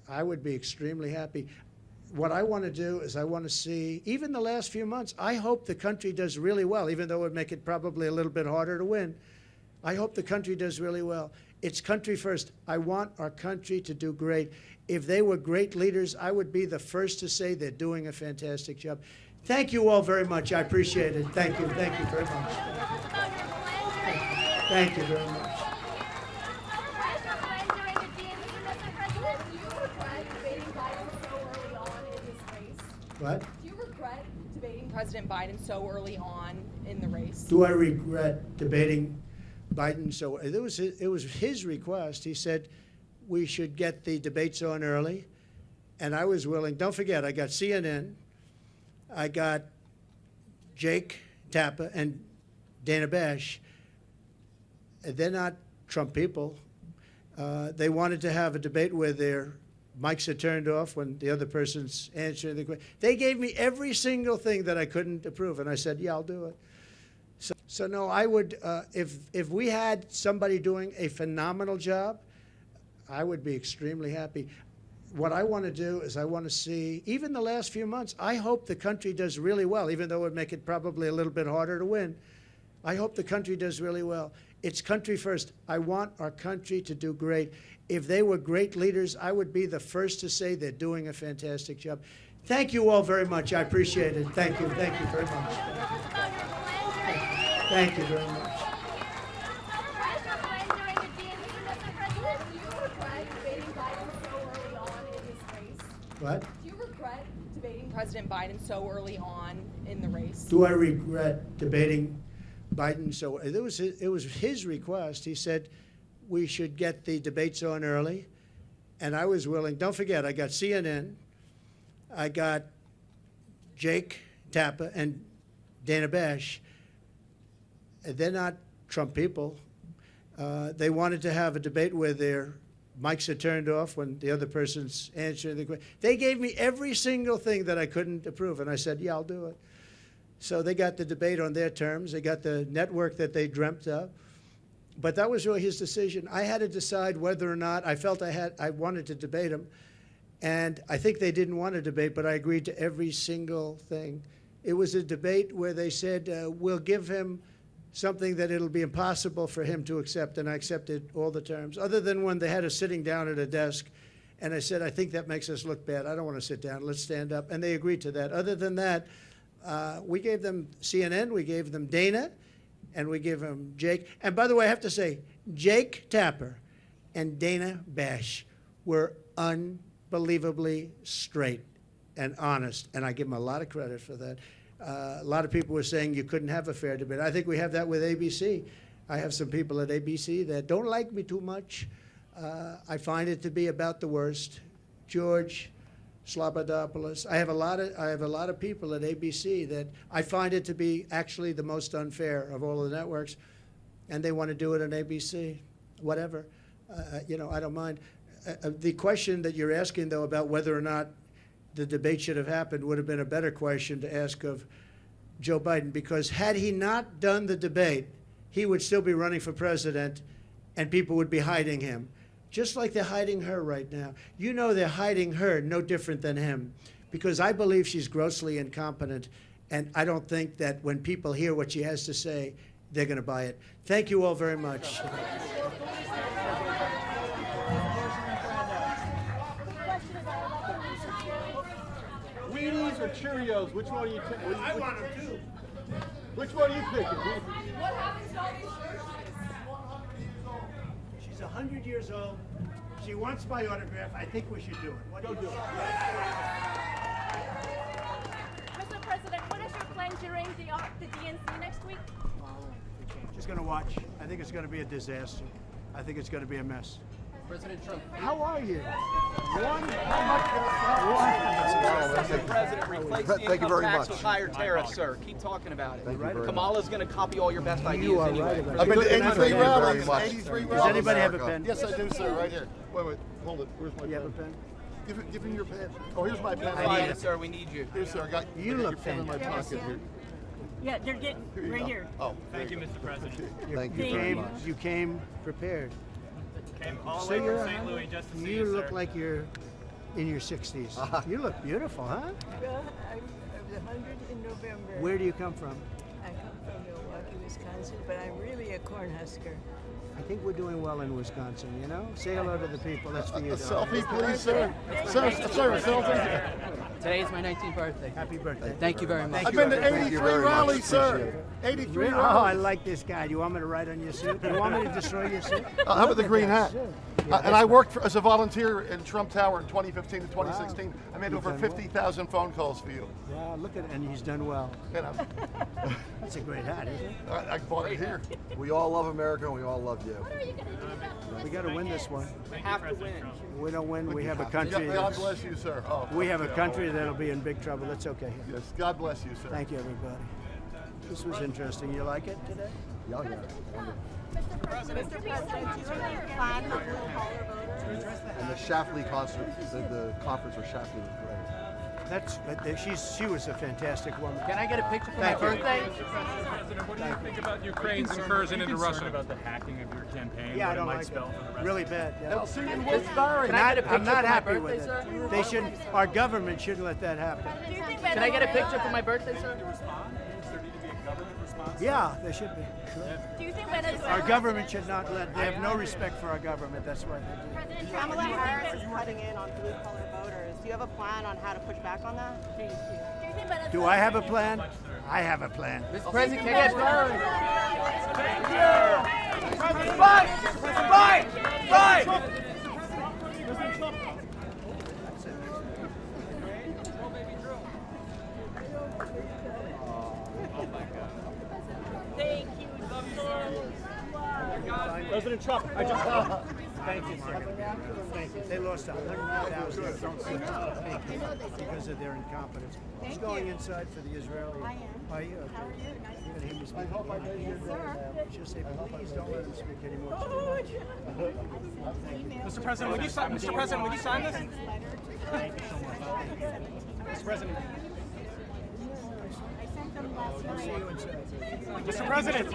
I would be extremely happy. What I want to do is I want to see, even the last few months, I hope the country does really well, even though it would make it probably a little bit harder to win. I hope the country does really well. It's country first. I want our country to do great. If they were great leaders, I would be the first to say they're doing a fantastic job. Thank you all very much. I appreciate it. Thank you. Thank you very much. Thank you very much. What? Do you regret debating President Biden so early on in the race? Do I regret debating Biden? So it was his request. He said we should get the debates on early, and I was willing. Don't forget, I got CNN, I got Jake Tapper and Dana Bash. They're not Trump people. They wanted to have a debate where their mics are turned off when the other person's answering the question. They gave me every single thing that I couldn't approve, and I said, yeah, I'll do it. So no, I would, if we had somebody doing a phenomenal job, I would be extremely happy. What I want to do is I want to see, even the last few months, I hope the country does really well, even though it would make it probably a little bit harder to win. I hope the country does really well. It's country first. I want our country to do great. If they were great leaders, I would be the first to say they're doing a fantastic job. Thank you all very much. I appreciate it. Thank you. Thank you very much. Thank you very much. What? Do you regret debating President Biden so early on in the race? Do I regret debating Biden? So it was his request. He said we should get the debates on early, and I was willing. Don't forget, I got CNN, I got Jake Tapper and Dana Bash. They're not Trump people. They wanted to have a debate where their mics are turned off when the other person's answering the question. They gave me every single thing that I couldn't approve, and I said, yeah, I'll do it. So they got the debate on their terms. They got the network that they dreamt of. But that was really his decision. I had to decide whether or not I felt I wanted to debate him. And I think they didn't want to debate, but I agreed to every single thing. It was a debate where they said, we'll give him something that it'll be impossible for him to accept, and I accepted all the terms, other than when they had us sitting down at a desk, and I said, I think that makes us look bad. I don't want to sit down. Let's stand up. And they agreed to that. Other than that, we gave them CNN, we gave them Dana, and we gave them Jake. And by the way, I have to say, Jake Tapper and Dana Bash were unbelievably straight and honest, and I give them a lot of credit for that. A lot of people were saying you couldn't have a fair debate. I think we have that with ABC. I have some people at ABC that don't like me too much. I find it to be about the worst. George, Slobodopoulos. I have a lot of people at ABC that I find it to be actually the most unfair of all the networks, and they want to do it on ABC. Whatever, I don't mind. The question that you're asking, though, about whether or not the debate should have happened would have been a better question to ask of Joe Biden, because had he not done the debate, he would still be running for president, and people would be hiding him. Just like they're hiding her right now. You know they're hiding her no different than him, because I believe she's grossly incompetent, and I don't think that when people hear what she has to say, they're going to buy it. Thank you all very much. Wheaties or Cheerios? Which one are you taking? I want them too. Which one are you picking? What happens to all these shirts? She's 100 years old. She wants my autograph. I think we should do it. What do you do? Mr. President, what is your plan during the DNC next week? Just going to watch. I think it's going to be a disaster. I think it's going to be a mess. President Trump. How are you? Mr. President, replace the Thank you income very tax much. with higher tariffs, sir. Keep talking about it. Thank you very much. Kamala's going to copy all your best ideas You are anyway. right. I've been to 83 Thank you very rallies. much. 83 Does rallies. anybody have a America. pen? Yes, I do, sir. Right here. Wait, hold it. Where's my You have a pen? pen? Give him your pen. Oh, here's my pen. Find it, sir. We need you. Here, sir. I got You I got look your pen in my fantastic. pocket here. Yeah, they're getting Here you right go. here. Oh, Thank you, Mr. President. Thank you very much. You came prepared. Came all the So way from you're, St. Louis just to see you you, look sir. like you're in your 60s. You look beautiful, huh? Well, I was 100 in November. Where do you come from? I come from Milwaukee, Wisconsin, but I'm really a Cornhusker. I think we're doing well in Wisconsin, you know? Say hello to the people. That's for you. A darling. selfie, please, sir. Sir, a selfie. Today is my 19th birthday. Happy birthday. Thank you very much. I've been to Thank you 83 very much. rallies, sir. Appreciate it. 83 Oh, I rallies. like this guy. Do you want me to write on your suit? Do you want me to destroy your suit? How about the Look at green that hat? suit. And I worked as a volunteer in Trump Tower in 2015 to 2016. Wow. I made You've over done well. 50,000 phone calls for you. Wow, look at it. And he's done well. You know, That's a great hat, isn't it? I bought it here. We all love America and we all love you. We got to win this one. We have to win. We don't win. We have a country. God that's- bless you, sir. Oh, We have a country that'll be in big trouble. It's okay. Yes, God bless you, sir. Thank you, everybody. This was interesting. You like it today? Oh, yeah. Mr. President, do you have a plan for blue collar voters? And the Shafley concert, the conference for Shafley was great. She was a fantastic woman. Can I get a picture for my Thank you. birthday? President, what do you think about Ukraine's incursion into Russia? About the hacking of your campaign? Yeah, I what don't it might like spell for the it. rest Really of bad. Yeah. I'll see you in Wilkes-Barre. Can I get a I'm picture not for my happy birthday, with sir? it. They shouldn't. Our government shouldn't let that happen. Do you think Can I get a picture for my birthday, sir? Does there need to be a government response? Yeah, they should be. Sure. Do you think Venezuela? Our government should not let. They have no respect for our government. That's why they do. Kamala Harris is cutting in on blue collar voters. Do you have a plan on how to push back on that? Do you think Venezuela? Do I have a plan? I have a plan. Mr. President, can I get Thank you so much. President Trump, I just Thank you, sir. Thank you. They lost 100,000 because of their incompetence. Who's going inside for the Israelis? I am. Are you? Okay. How are you? Nice You're going to hear me speak. Yes, sir. Just say, please don't let him speak anymore. Mr. President, would you sign? Mr. President, would you sign this? Mr. President. I sent them last night. Mr. President.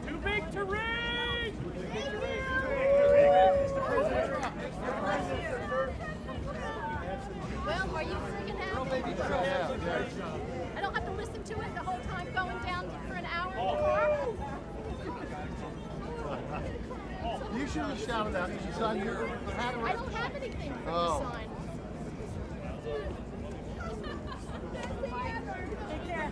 To victory! Well, are you freaking out? I don't have to listen to it the whole time going down for an hour in the car? You should have shouted out. You should sign your hat. I don't have anything for Oh. you to sign. Take care.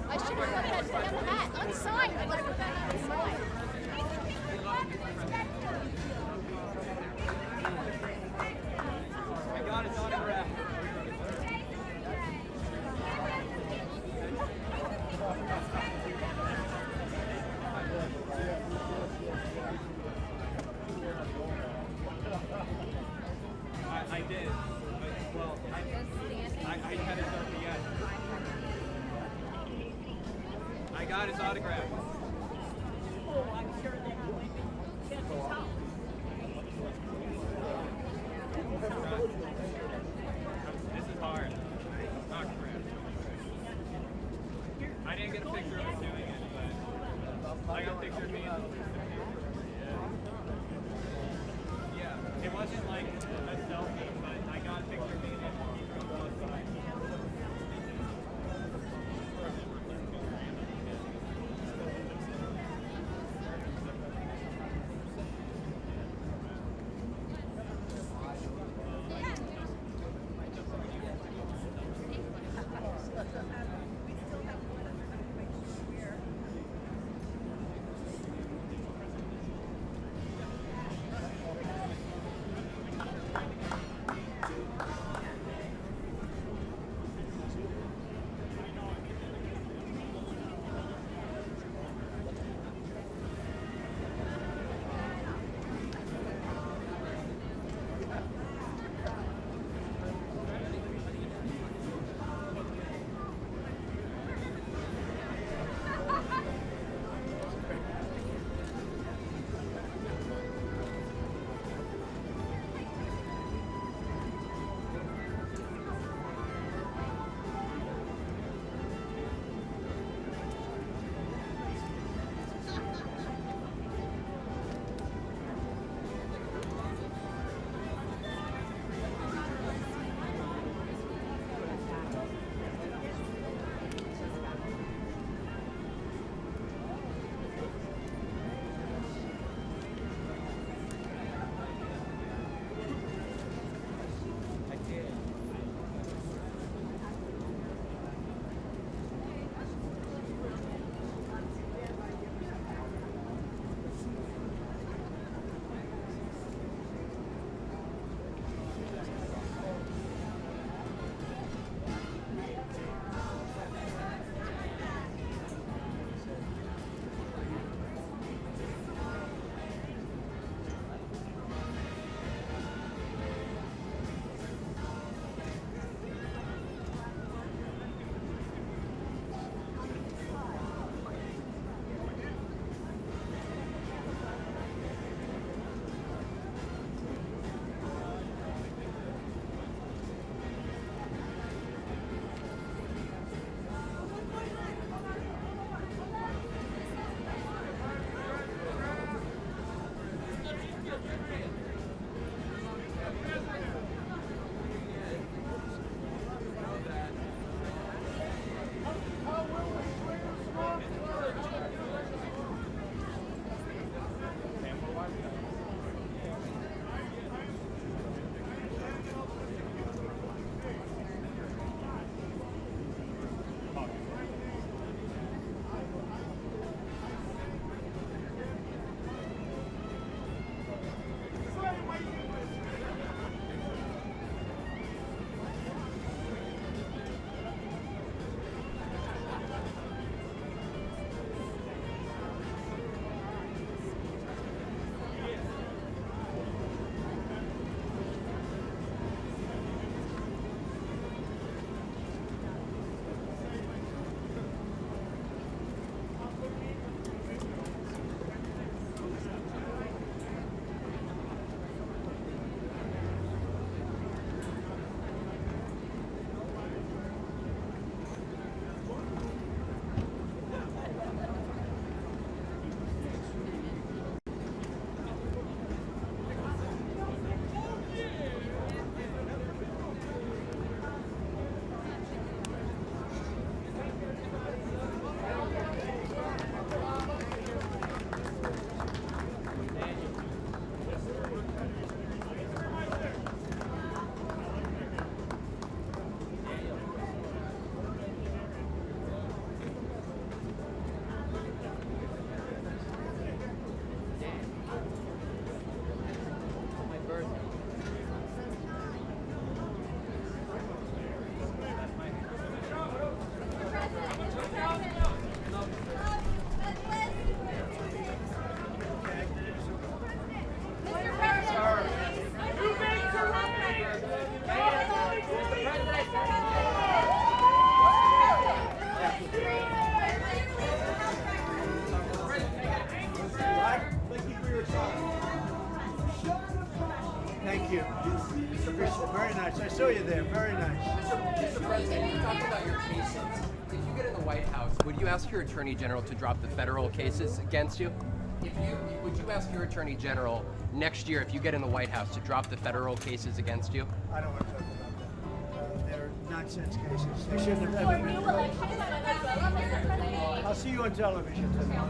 I should have put that damn hat unsigned. I left that unsigned. I got it, autograph. did. Well, I had his yet. I got his autograph. Oh, I'm sure they will. Get his house. This is hard. Autograph. I didn't get a picture of us doing it, but I got a picture of me. Yeah, it wasn't like a selfie, but I got a picture of me and he drove close by. Very nice. I saw you there. Very nice. Mr. President, you talked about your cases. If you get in the White House, would you ask your Attorney General to drop the federal cases against you? Would you ask your Attorney General next year, if you get in the White House, to drop the federal cases against you? I don't want to talk about that. They're nonsense cases. They shouldn't have ever been brought. I'll see you on television tonight.